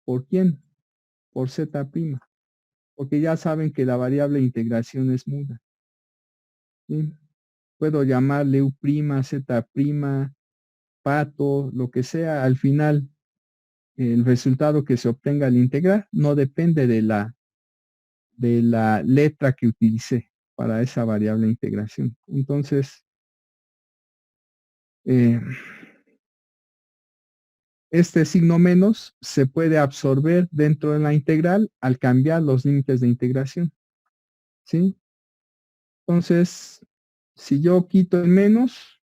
por ¿quién? Por z', porque ya saben que la variable de integración es muda. ¿Sí? Puedo llamarle u prima, z', pato, lo que sea. Al final, el resultado que se obtenga al integrar no depende de la letra que utilicé para esa variable de integración. Entonces, este signo menos se puede absorber dentro de la integral al cambiar los límites de integración. ¿Sí? Entonces, si yo quito el menos,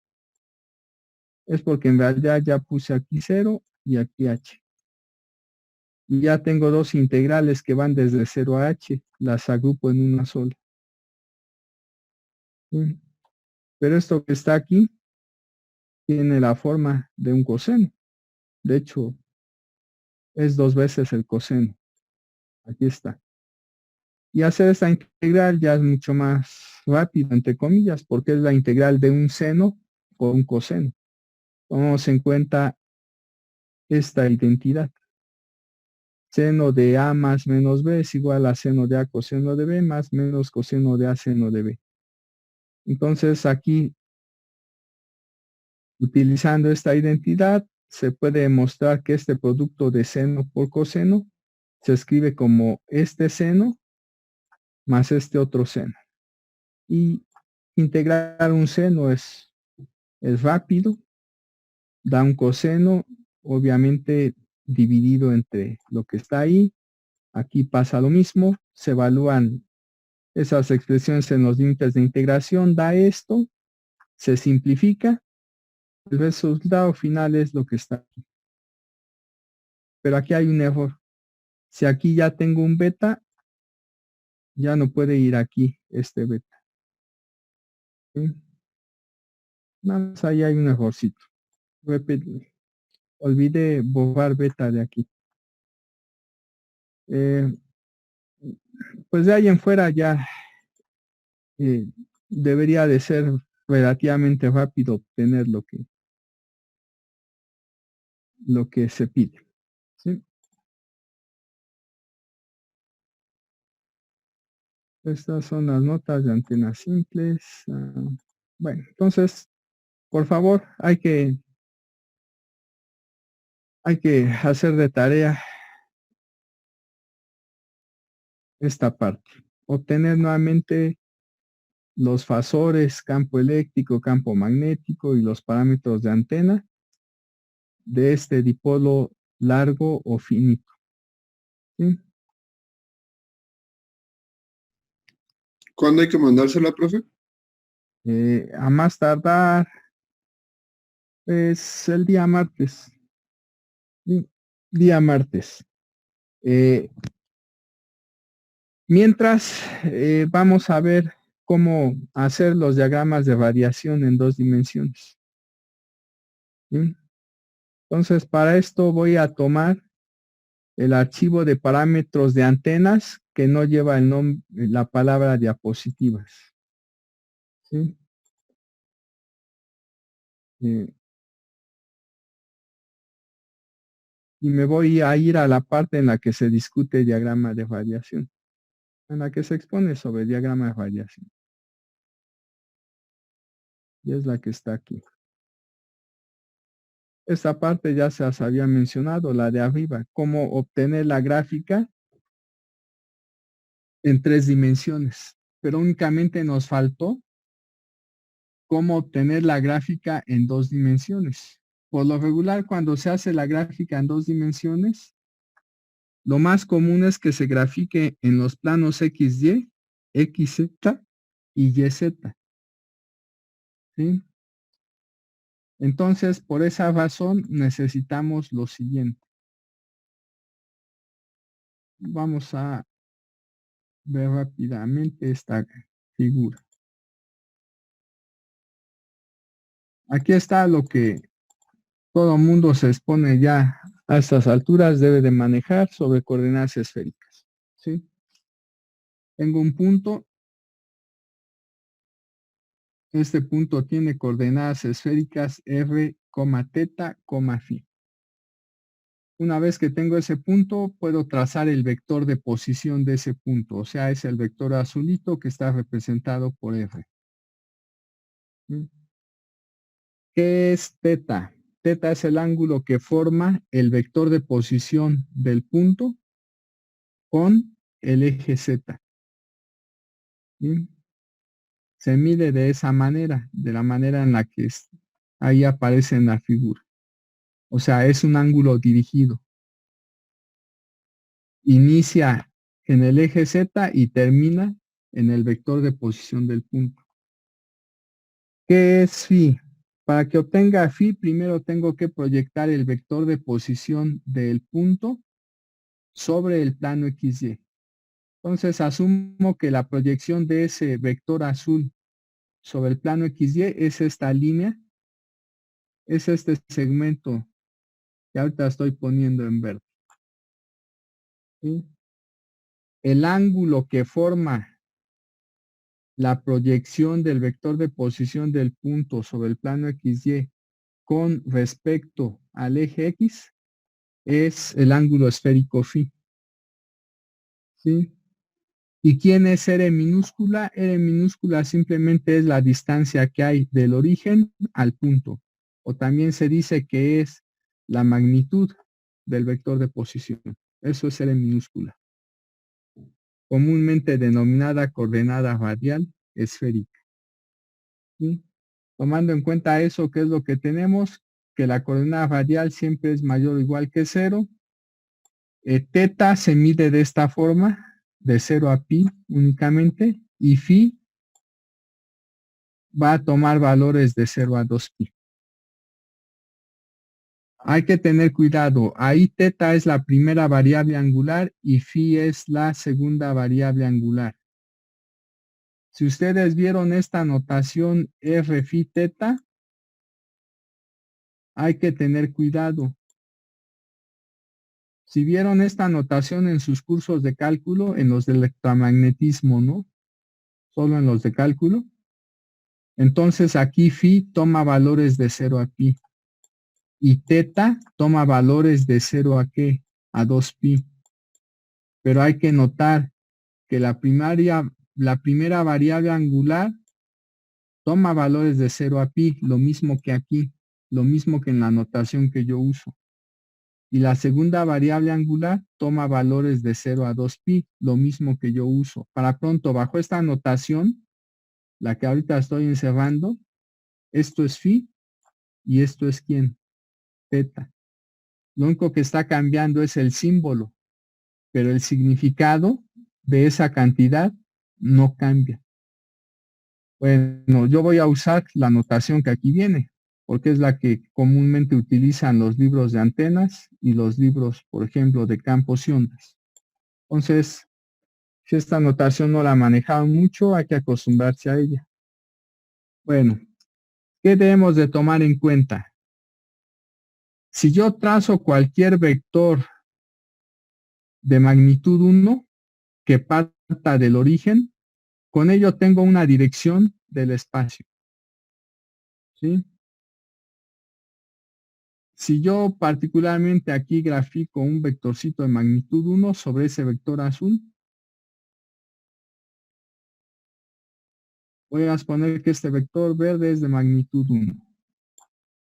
es porque en realidad ya puse aquí 0 y aquí h. Y ya tengo dos integrales que van desde 0 a h, las agrupo en una sola. ¿Sí? Pero esto que está aquí tiene la forma de un coseno. De hecho, es 2 veces el coseno. Aquí está. Y hacer esta integral ya es mucho más rápido, entre comillas, porque es la integral de un seno por un coseno. Tomamos en cuenta esta identidad. Seno de A más menos B es igual a seno de A coseno de B más menos coseno de A seno de B. Entonces aquí, utilizando esta identidad, se puede demostrar que este producto de seno por coseno se escribe como este seno más este otro seno. Y integrar un seno es rápido, da un coseno, obviamente dividido entre lo que está ahí. Aquí pasa lo mismo, se evalúan esas expresiones en los límites de integración, da esto, se simplifica, el resultado final es lo que está aquí. Pero aquí hay un error. Si aquí ya tengo un beta, ya no puede ir aquí este beta. ¿Sí? Nada más ahí hay un errorcito. Olvidé borrar beta de aquí. Pues de ahí en fuera ya debería de ser relativamente rápido obtener lo que se pide. ¿Sí? Estas son las notas de antenas simples. Bueno, entonces, por favor, hay que hacer de tarea esta parte. Obtener nuevamente los fasores, campo eléctrico, campo magnético y los parámetros de antena de este dipolo largo o finito. ¿Sí? ¿Cuándo hay que mandársela, profe? A más tardar es el día martes. ¿Sí? Día martes. Mientras vamos a ver cómo hacer los diagramas de variación en 2 dimensiones. ¿Sí? Entonces, para esto voy a tomar el archivo de parámetros de antenas que no lleva el nombre, la palabra diapositivas. ¿Sí? Y me voy a ir a la parte en la que se discute el diagrama de radiación, en la que se expone sobre el diagrama de radiación. Y es la que está aquí. Esta parte ya se las había mencionado, la de arriba, cómo obtener la gráfica en 3 dimensiones, pero únicamente nos faltó cómo obtener la gráfica en 2 dimensiones. Por lo regular, cuando se hace la gráfica en 2 dimensiones, lo más común es que se grafique en los planos XY, XZ y YZ. ¿Sí? Entonces, por esa razón, necesitamos lo siguiente. Vamos a ver rápidamente esta figura. Aquí está lo que todo mundo se expone ya a estas alturas, debe de manejar sobre coordenadas esféricas. ¿Sí? Tengo un punto. Este punto tiene coordenadas esféricas r, teta, phi. Una vez que tengo ese punto, puedo trazar el vector de posición de ese punto. O sea, es el vector azulito que está representado por f. ¿Sí? ¿Qué es teta? Teta es el ángulo que forma el vector de posición del punto con el eje z. ¿Sí? Se mide de esa manera, de la manera en la que ahí aparece en la figura. O sea, es un ángulo dirigido. Inicia en el eje z y termina en el vector de posición del punto. ¿Qué es phi? Para que obtenga phi, primero tengo que proyectar el vector de posición del punto sobre el plano XY. Entonces asumo que la proyección de ese vector azul sobre el plano XY es esta línea, es este segmento que ahorita estoy poniendo en verde. ¿Sí? El ángulo que forma la proyección del vector de posición del punto sobre el plano XY con respecto al eje X es el ángulo esférico phi. ¿Sí? ¿Y quién es R minúscula? R minúscula simplemente es la distancia que hay del origen al punto. O también se dice que es la magnitud del vector de posición. Eso es L minúscula, comúnmente denominada coordenada radial esférica. ¿Sí? Tomando en cuenta eso, ¿qué es lo que tenemos? Que la coordenada radial siempre es mayor o igual que 0. Teta se mide de esta forma, de 0 a pi únicamente, y phi va a tomar valores de 0 a 2pi. Hay que tener cuidado, ahí teta es la primera variable angular y phi es la segunda variable angular. Si ustedes vieron esta notación R phi teta, hay que tener cuidado. Si vieron esta notación en sus cursos de cálculo, en los de electromagnetismo, ¿no? Solo en los de cálculo. Entonces aquí phi toma valores de 0 a pi. Y teta toma valores de 0 a ¿qué? A 2pi. Pero hay que notar que la primera variable angular toma valores de 0 a pi, lo mismo que aquí, lo mismo que en la notación que yo uso. Y la segunda variable angular toma valores de 0 a 2pi, lo mismo que yo uso. Para pronto, bajo esta notación, la que ahorita estoy encerrando, esto es phi y esto es ¿quién? Teta. Lo único que está cambiando es el símbolo, pero el significado de esa cantidad no cambia. Bueno, yo voy a usar la notación que aquí viene, porque es la que comúnmente utilizan los libros de antenas y los libros, por ejemplo, de campos y ondas. Entonces, si esta notación no la manejaron mucho, hay que acostumbrarse a ella. Bueno, ¿qué debemos de tomar en cuenta? Si yo trazo cualquier vector de magnitud 1 que parta del origen, con ello tengo una dirección del espacio. ¿Sí? Si yo particularmente aquí grafico un vectorcito de magnitud 1 sobre ese vector azul, voy a exponer que este vector verde es de magnitud 1.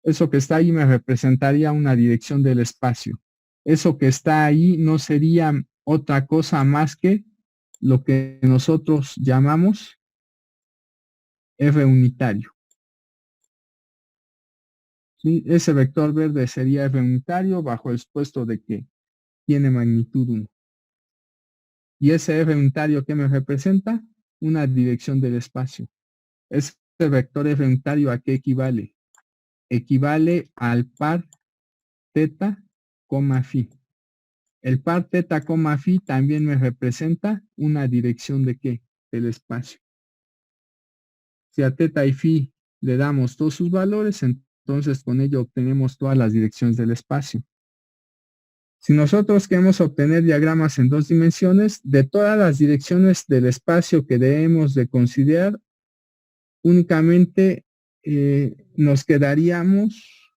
Eso que está ahí me representaría una dirección del espacio. Eso que está ahí no sería otra cosa más que lo que nosotros llamamos F unitario. ¿Sí? Ese vector verde sería F unitario bajo el supuesto de que tiene magnitud 1. Y ese F unitario que me representa una dirección del espacio. Ese vector F unitario ¿a qué equivale? Equivale al par teta, phi. El par teta, phi también me representa una dirección de ¿qué? Del espacio. Si a teta y phi le damos todos sus valores, entonces con ello obtenemos todas las direcciones del espacio. Si nosotros queremos obtener diagramas en 2 dimensiones, de todas las direcciones del espacio que debemos de considerar, únicamente nos quedaríamos,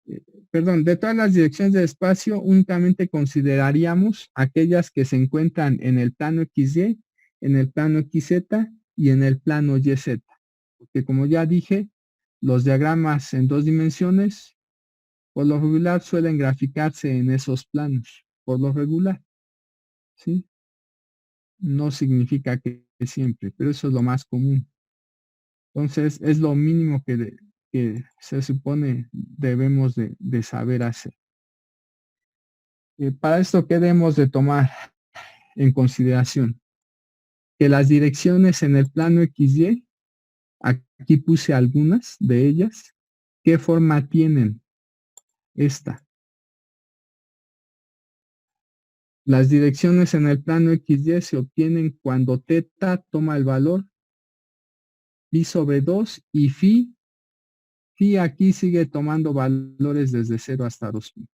de todas las direcciones del espacio, únicamente consideraríamos aquellas que se encuentran en el plano XY, en el plano XZ y en el plano YZ. Porque como ya dije, los diagramas en 2 dimensiones, por lo regular suelen graficarse en esos planos, por lo regular, ¿sí? No significa que siempre, pero eso es lo más común. Entonces, es lo mínimo que se supone debemos de saber hacer. Para esto, ¿qué debemos de tomar en consideración? Que las direcciones en el plano XY, aquí puse algunas de ellas, ¿qué forma tienen? Esta. Las direcciones en el plano XY se obtienen cuando teta toma el valor pi sobre 2 y phi aquí sigue tomando valores desde 0 hasta 2pi.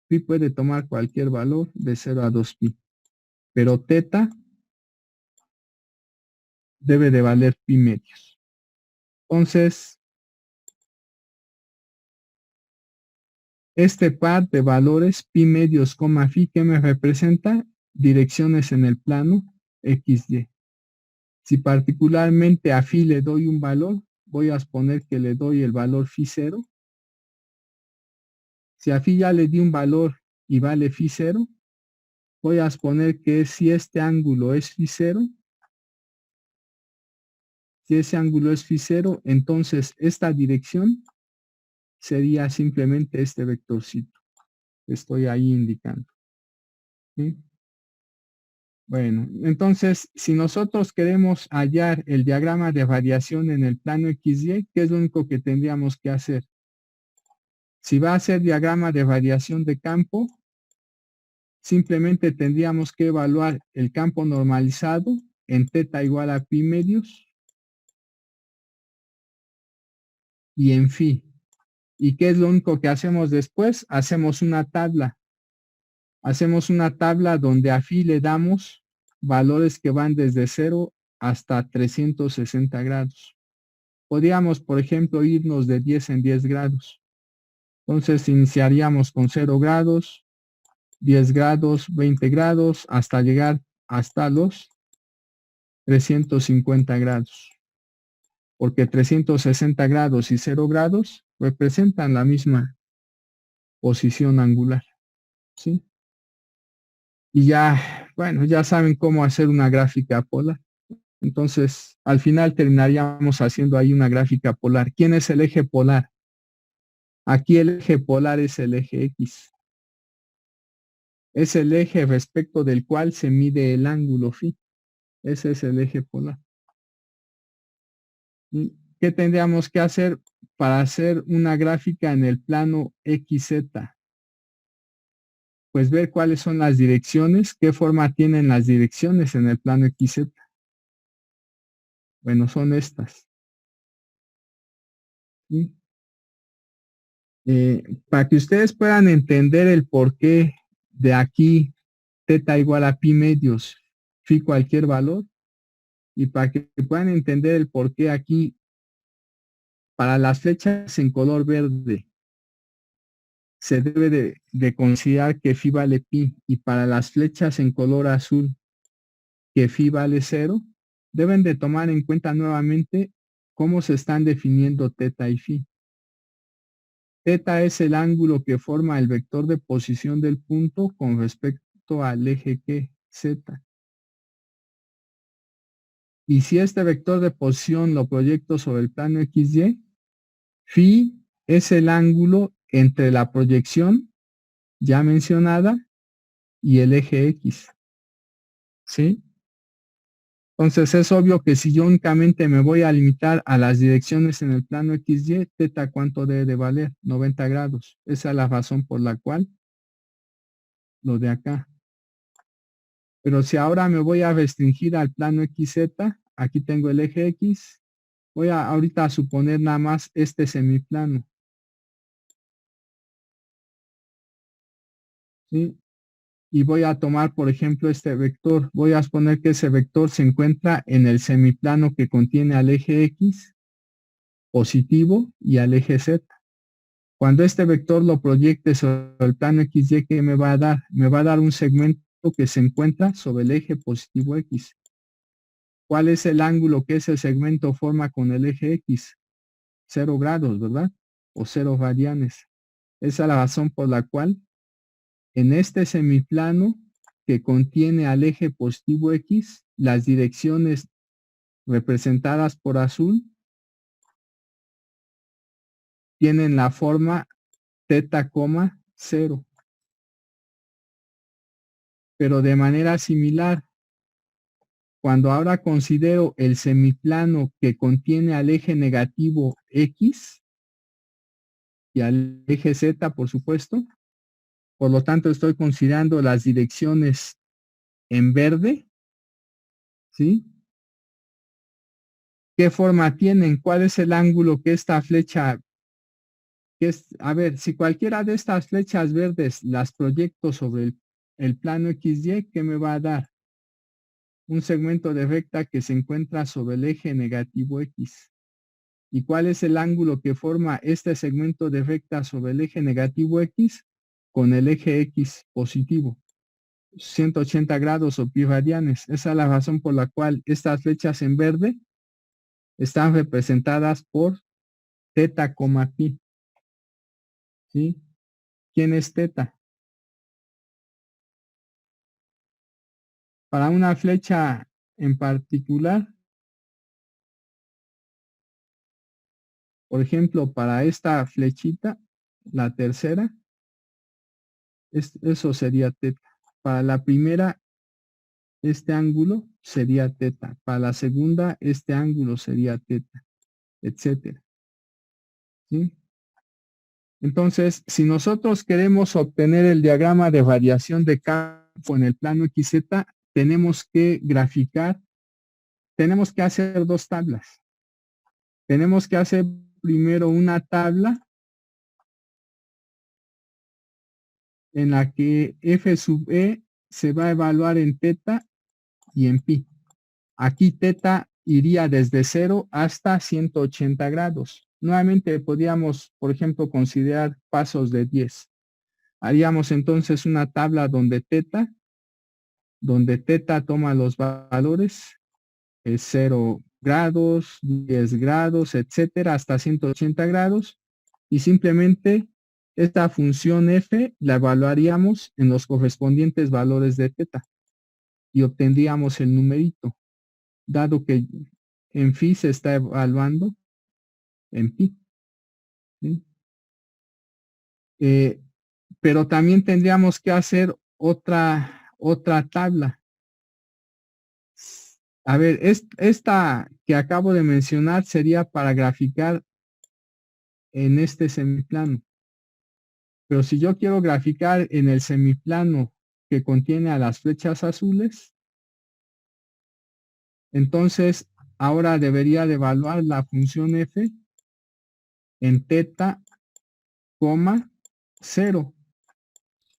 Phi puede tomar cualquier valor de 0 a 2pi, pero teta debe de valer pi medios. Entonces, este par de valores pi medios, phi, que me representa direcciones en el plano XY. Si particularmente a phi le doy un valor, voy a exponer que le doy el valor phi 0. Si a phi ya le di un valor y vale phi 0, voy a exponer que si este ángulo es phi 0, si ese ángulo es phi 0, entonces esta dirección sería simplemente este vectorcito que estoy ahí indicando. ¿Sí? Bueno, entonces, si nosotros queremos hallar el diagrama de variación en el plano XY, ¿qué es lo único que tendríamos que hacer? Si va a ser diagrama de variación de campo, simplemente tendríamos que evaluar el campo normalizado en θ igual a pi medios y en phi. ¿Y qué es lo único que hacemos después? Hacemos una tabla. Hacemos una tabla donde a phi le damos valores que van desde 0 hasta 360 grados. Podríamos, por ejemplo, irnos de 10 en 10 grados. Entonces iniciaríamos con 0 grados, 10 grados, 20 grados, hasta llegar hasta los 350 grados. Porque 360 grados y 0 grados representan la misma posición angular. ¿Sí? Y ya, bueno, ya saben cómo hacer una gráfica polar. Entonces, al final terminaríamos haciendo ahí una gráfica polar. ¿Quién es el eje polar? Aquí el eje polar es el eje X. Es el eje respecto del cual se mide el ángulo phi. Ese es el eje polar. ¿Y qué tendríamos que hacer para hacer una gráfica en el plano XZ? Pues ver cuáles son las direcciones, qué forma tienen las direcciones en el plano XZ. Bueno, son estas. ¿Sí? Para que ustedes puedan entender el porqué de aquí θ igual a pi medios, phi cualquier valor, y para que puedan entender el porqué aquí para las flechas en color verde se debe de considerar que phi vale pi, y para las flechas en color azul que phi vale 0, deben de tomar en cuenta nuevamente cómo se están definiendo θ y phi. Θ es el ángulo que forma el vector de posición del punto con respecto al eje que Z. Y si este vector de posición lo proyecto sobre el plano XY, phi es el ángulo entre la proyección ya mencionada y el eje X. ¿Sí? Entonces es obvio que si yo únicamente me voy a limitar a las direcciones en el plano XY, θ ¿cuánto debe de valer? 90 grados. Esa es la razón por la cual lo de acá. Pero si ahora me voy a restringir al plano XZ, aquí tengo el eje X, voy a ahorita a suponer nada más este semiplano. ¿Sí? Y voy a tomar, por ejemplo, este vector. Voy a exponer que ese vector se encuentra en el semiplano que contiene al eje X positivo y al eje Z. Cuando este vector lo proyecte sobre el plano XY, ¿qué me va a dar? Me va a dar un segmento que se encuentra sobre el eje positivo X. ¿Cuál es el ángulo que ese segmento forma con el eje X? 0 grados, ¿verdad? O 0 radianes. Esa es la razón por la cual en este semiplano que contiene al eje positivo X, las direcciones representadas por azul tienen la forma θ, 0. Pero de manera similar, cuando ahora considero el semiplano que contiene al eje negativo X y al eje Z, por supuesto, por lo tanto estoy considerando las direcciones en verde, ¿sí? ¿Qué forma tienen? ¿Cuál es el ángulo que esta flecha, a ver, si cualquiera de estas flechas verdes las proyecto sobre el plano XY, ¿qué me va a dar? Un segmento de recta que se encuentra sobre el eje negativo X. ¿Y cuál es el ángulo que forma este segmento de recta sobre el eje negativo X con el eje X positivo? 180 grados o pi radianes. Esa es la razón por la cual estas flechas en verde están representadas por θ, pi. ¿Sí? ¿quién es teta? Para una flecha en particular, por ejemplo, para esta flechita, la tercera, eso sería teta. Para la primera, este ángulo sería teta. Para la segunda, este ángulo sería teta, etcétera. ¿Sí? Entonces, si nosotros queremos obtener el diagrama de variación de campo en el plano XZ, tenemos que graficar, tenemos que hacer dos tablas. Tenemos que hacer primero una tabla en la que f sub e se va a evaluar en teta y en pi. Aquí teta iría desde 0 hasta 180 grados. Nuevamente podríamos, por ejemplo, considerar pasos de 10. Haríamos entonces una tabla donde teta toma los valores, 0 grados, 10 grados, etcétera, hasta 180 grados, y simplemente esta función f la evaluaríamos en los correspondientes valores de teta y obtendríamos el numerito, dado que en phi se está evaluando en pi. ¿Sí? Pero también tendríamos que hacer otra tabla. A ver, esta que acabo de mencionar sería para graficar en este semiplano. Pero si yo quiero graficar en el semiplano que contiene a las flechas azules, entonces ahora debería de evaluar la función f en teta, 0.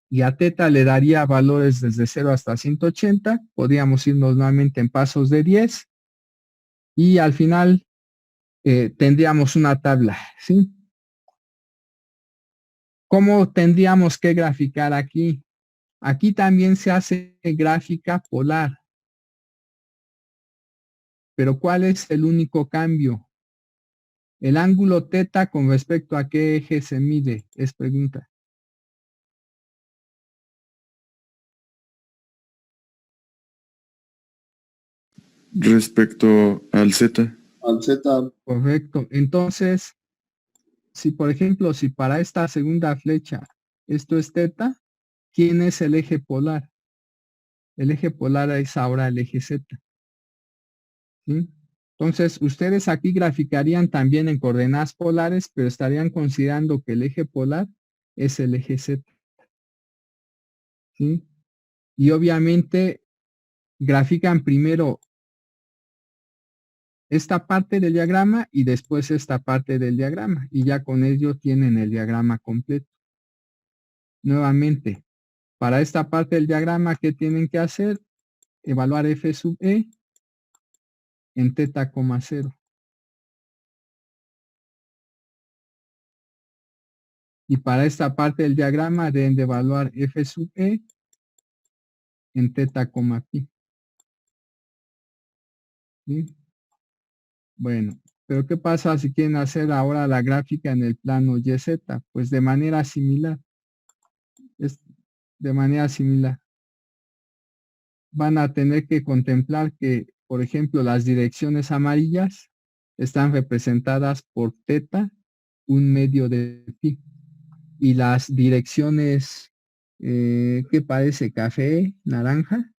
Y a teta le daría valores desde 0 hasta 180. Podríamos irnos nuevamente en pasos de 10. Y al final tendríamos una tabla, ¿sí? ¿Cómo tendríamos que graficar aquí? Aquí también se hace gráfica polar. Pero ¿cuál es el único cambio? El ángulo teta con respecto a qué eje se mide, es pregunta. Respecto al Z. Al Z. Correcto. Entonces, si por ejemplo, si para esta segunda flecha esto es teta, ¿quién es el eje polar? El eje polar es ahora el eje Z. ¿Sí? Entonces, ustedes aquí graficarían también en coordenadas polares, pero estarían considerando que el eje polar es el eje Z. ¿Sí? Y obviamente grafican primero esta parte del diagrama y después esta parte del diagrama. Y ya con ello tienen el diagrama completo. Nuevamente, para esta parte del diagrama, ¿qué tienen que hacer? Evaluar f sub e en teta, 0. Y para esta parte del diagrama deben de evaluar f sub e en teta, pi. ¿Sí? Bueno, pero ¿qué pasa si quieren hacer ahora la gráfica en el plano YZ? Pues de manera similar. Es de manera similar. Van a tener que contemplar que, por ejemplo, las direcciones amarillas están representadas por teta, 1/2 de pi. Y las direcciones que parece café, naranja,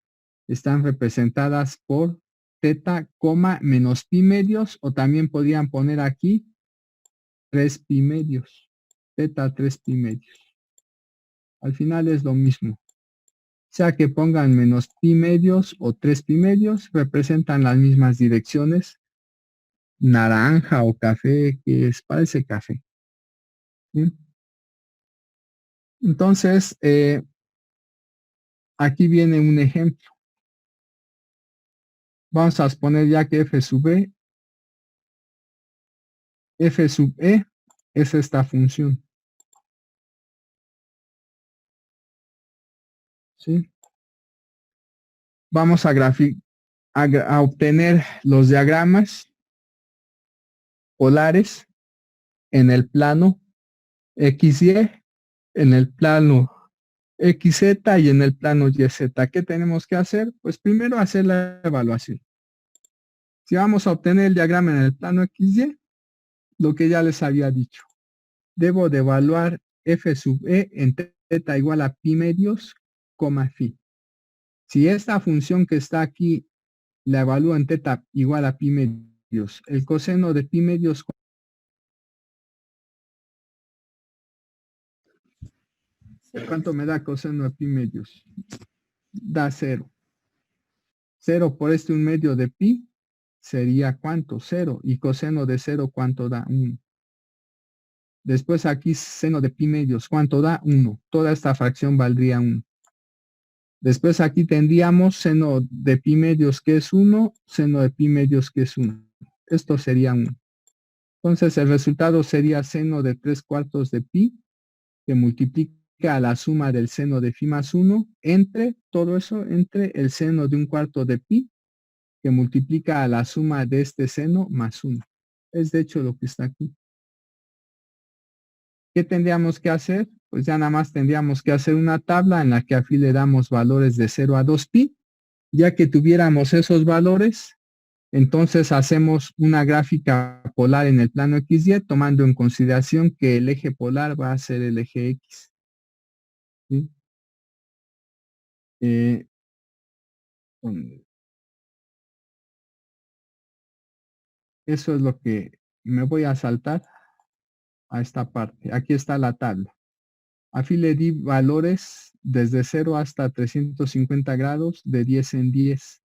están representadas por teta, menos pi medios, o también podrían poner aquí 3 pi medios, teta 3 pi medios. Al final es lo mismo. Sea que pongan menos pi medios o 3 pi medios, representan las mismas direcciones, naranja o café, que parece café. ¿Sí? Entonces, aquí viene un ejemplo. Vamos a poner ya que f sub e es esta función. ¿Sí? Vamos a obtener los diagramas polares en el plano XY en el plano XZ y en el plano YZ. ¿Qué tenemos que hacer? Pues primero hacer la evaluación. Si vamos a obtener el diagrama en el plano XY, lo que ya les había dicho, debo de evaluar f sub e en θ igual a pi medios, phi. Si esta función que está aquí la evalúo en θ igual a pi medios, el coseno de pi medios, ¿cuánto me da coseno de pi medios? Da 0. 0 por 1/2 de pi sería ¿cuánto? 0. Y coseno de 0, ¿cuánto da? 1. Después aquí seno de pi medios, ¿cuánto da? 1. Toda esta fracción valdría 1. Después aquí tendríamos seno de pi medios que es 1, seno de pi medios que es 1. Esto sería 1. Entonces el resultado sería seno de 3/4 de pi, que multiplica a la suma del seno de phi más 1, entre todo eso, entre el seno de 1/4 de pi, que multiplica a la suma de este seno más 1. Es de hecho lo que está aquí. ¿Qué tendríamos que hacer? Pues ya nada más tendríamos que hacer una tabla en la que aquí le damos valores de 0 a 2pi. Ya que tuviéramos esos valores, entonces hacemos una gráfica polar en el plano XY, tomando en consideración que el eje polar va a ser el eje X. ¿Sí? Eso es lo que me voy a saltar a esta parte. Aquí está la tabla. Aquí le di valores desde 0 hasta 350 grados de 10 en 10.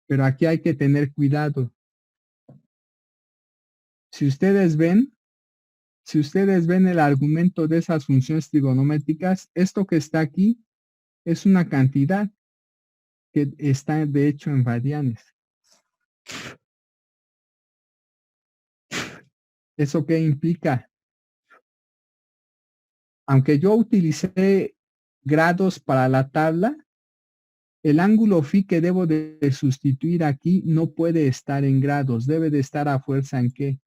Pero aquí hay que tener cuidado. Si ustedes ven el argumento de esas funciones trigonométricas, esto que está aquí es una cantidad que está de hecho en radianes. ¿Eso qué implica? Aunque yo utilicé grados para la tabla, el ángulo phi que debo de sustituir aquí no puede estar en grados, debe de estar a fuerza en ¿qué?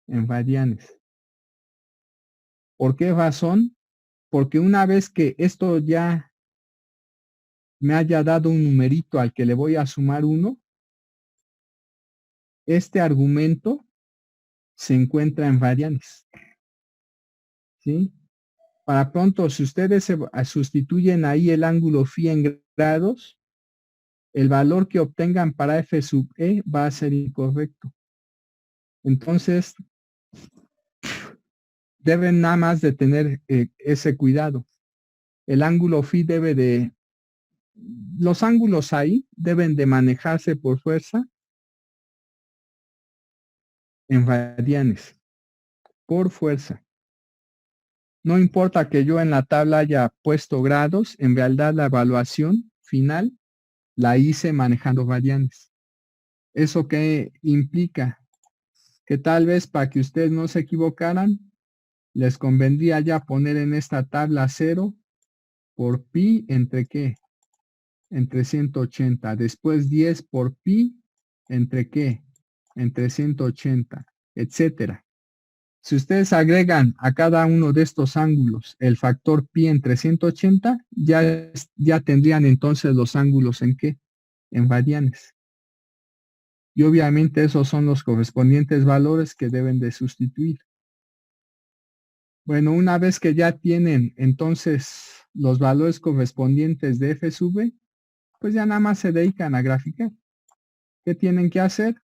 En radianes. ¿Por qué razón? Porque una vez que esto ya me haya dado un numerito al que le voy a sumar 1, este argumento se encuentra en radianes. ¿Sí? Para pronto, si ustedes sustituyen ahí el ángulo phi en grados, el valor que obtengan para f sub e va a ser incorrecto. Entonces, deben nada más de tener ese cuidado. El ángulo phi los ángulos ahí deben de manejarse por fuerza en radianes, por fuerza. No importa que yo en la tabla haya puesto grados, en realidad la evaluación final la hice manejando radianes. ¿Eso qué implica? Que tal vez para que ustedes no se equivocaran, les convendría ya poner en esta tabla 0 por pi entre ¿qué? Entre 180. Después 10 por pi entre ¿qué? Entre 180, etcétera. Si ustedes agregan a cada uno de estos ángulos el factor pi entre 180, ya tendrían entonces los ángulos en ¿qué? En radianes. Y obviamente esos son los correspondientes valores que deben de sustituir. Bueno, una vez que ya tienen entonces los valores correspondientes de f sub e, pues ya nada más se dedican a graficar. ¿Qué tienen que hacer?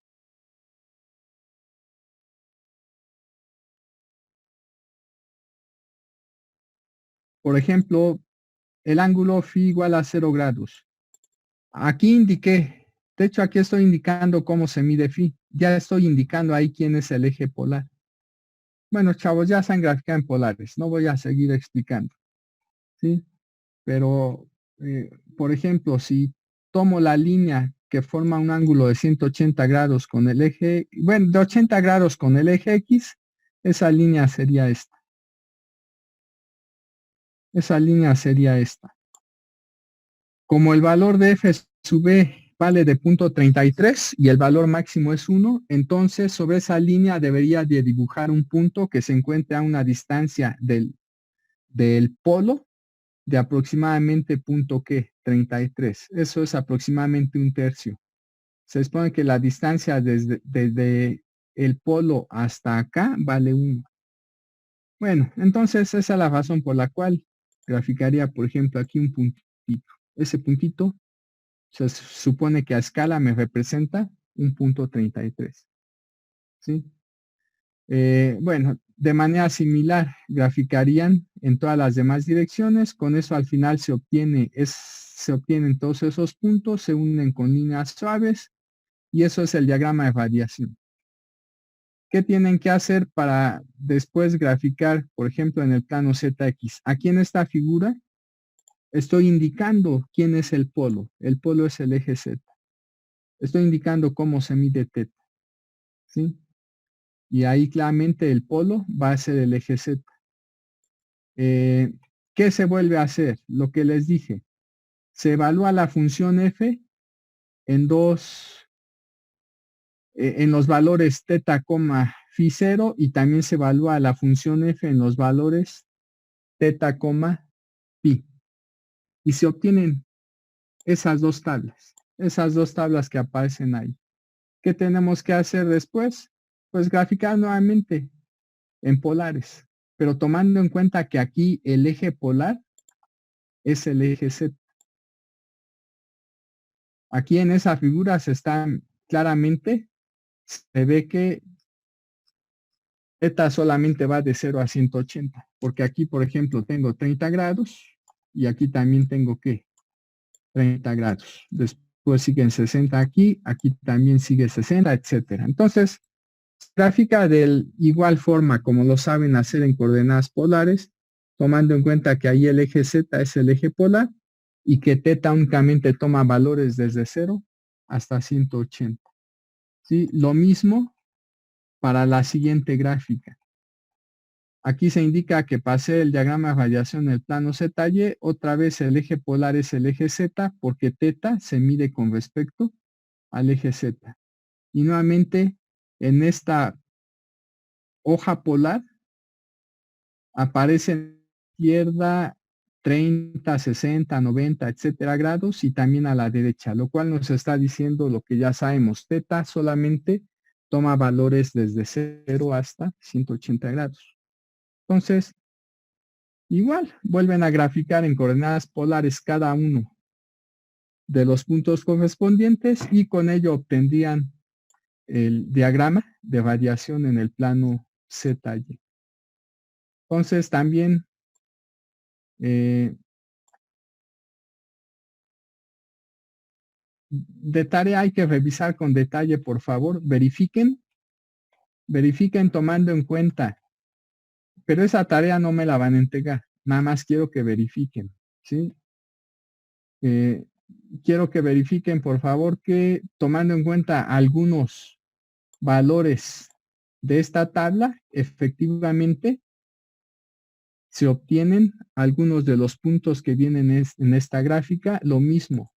Por ejemplo, el ángulo phi igual a 0 grados. Aquí indiqué, de hecho aquí estoy indicando cómo se mide phi. Ya estoy indicando ahí quién es el eje polar. Bueno, chavos, ya saben graficar en polares. No voy a seguir explicando. ¿Sí? Pero, por ejemplo, si tomo la línea que forma un ángulo de 180 grados con el eje, bueno, de 80 grados con el eje X, esa línea sería esta. Esa línea sería esta. Como el valor de f sub e vale de 0.33 y el valor máximo es 1, entonces sobre esa línea debería de dibujar un punto que se encuentre a una distancia del del polo de aproximadamente punto ¿qué? 33. Eso es aproximadamente un tercio. Se supone que la distancia desde el polo hasta acá vale 1. Bueno, entonces esa es la razón por la cual graficaría, por ejemplo, aquí un puntito. Ese puntito se supone que a escala me representa un punto 33. ¿Sí? Bueno, de manera similar graficarían en todas las demás direcciones. Con eso al final se obtienen todos esos puntos, se unen con líneas suaves y eso es el diagrama de radiación. ¿Qué tienen que hacer para después graficar, por ejemplo, en el plano ZX? Aquí en esta figura estoy indicando quién es el polo. El polo es el eje Z. Estoy indicando cómo se mide teta. ¿Sí? Y ahí claramente el polo va a ser el eje Z. ¿Qué se vuelve a hacer? Lo que les dije. Se evalúa la función f en en los valores teta, phi 0 y también se evalúa la función f en los valores teta, pi. Y se obtienen esas dos tablas que aparecen ahí. ¿Qué tenemos que hacer después? Pues graficar nuevamente en polares, pero tomando en cuenta que aquí el eje polar es el eje Z. Aquí en esa figura claramente, se ve que θ solamente va de 0 a 180, porque aquí, por ejemplo, tengo 30 grados y aquí también tengo, ¿qué? 30 grados. Después siguen 60 aquí, aquí también sigue 60, etcétera. Entonces, gráfica de igual forma como lo saben hacer en coordenadas polares, tomando en cuenta que ahí el eje Z es el eje polar y que θ únicamente toma valores desde 0 hasta 180. ¿Sí? Lo mismo para la siguiente gráfica. Aquí se indica que pasé el diagrama de radiación en el plano ZY, otra vez el eje polar es el eje Z porque θ se mide con respecto al eje Z. Y nuevamente en esta hoja polar aparece en la izquierda 30, 60, 90, etcétera grados y también a la derecha, lo cual nos está diciendo lo que ya sabemos. θ solamente toma valores desde 0 hasta 180 grados. Entonces, igual, vuelven a graficar en coordenadas polares cada uno de los puntos correspondientes y con ello obtendrían el diagrama de radiación en el plano ZY. Entonces, también de tarea hay que revisar con detalle, por favor, verifiquen tomando en cuenta, pero esa tarea no me la van a entregar, nada más quiero que verifiquen, ¿sí? Quiero que verifiquen, por favor, que tomando en cuenta algunos valores de esta tabla, efectivamente se obtienen algunos de los puntos que vienen en esta gráfica, lo mismo,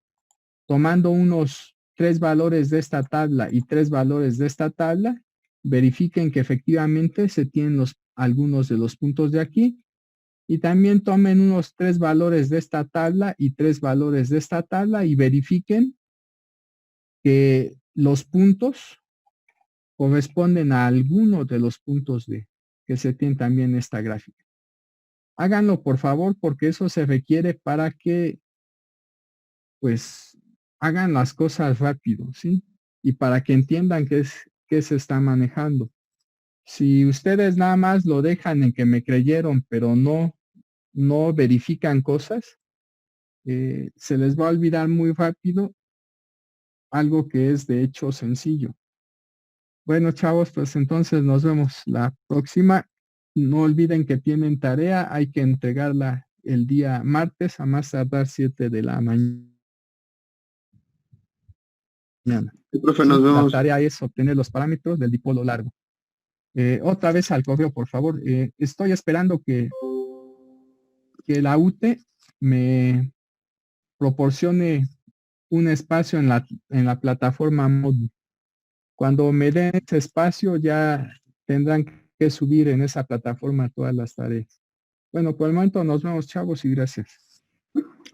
tomando unos 3 valores de esta tabla y 3 valores de esta tabla, verifiquen que efectivamente se tienen algunos de los puntos de aquí y también tomen unos 3 valores de esta tabla y 3 valores de esta tabla y verifiquen que los puntos corresponden a alguno de los puntos que se tienen también en esta gráfica. Háganlo por favor porque eso se requiere para que pues hagan las cosas rápido, ¿sí? Y para que entiendan qué se está manejando. Si ustedes nada más lo dejan en que me creyeron, pero no verifican cosas, se les va a olvidar muy rápido algo que es de hecho sencillo. Bueno, chavos, pues entonces nos vemos la próxima. No olviden que tienen tarea, hay que entregarla el día martes a más tardar 7 de la mañana. Sí, profe, nos La vemos. tarea es obtener los parámetros del dipolo largo. Otra vez al correo, por favor. Estoy esperando que la UTE me proporcione un espacio en la plataforma Moodle. Cuando me den ese espacio ya tendrán que subir en esa plataforma todas las tareas. Bueno, por el momento nos vemos, chavos, y gracias.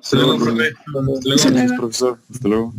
Hasta luego, profe. Hasta luego. Gracias, profesor. Hasta luego.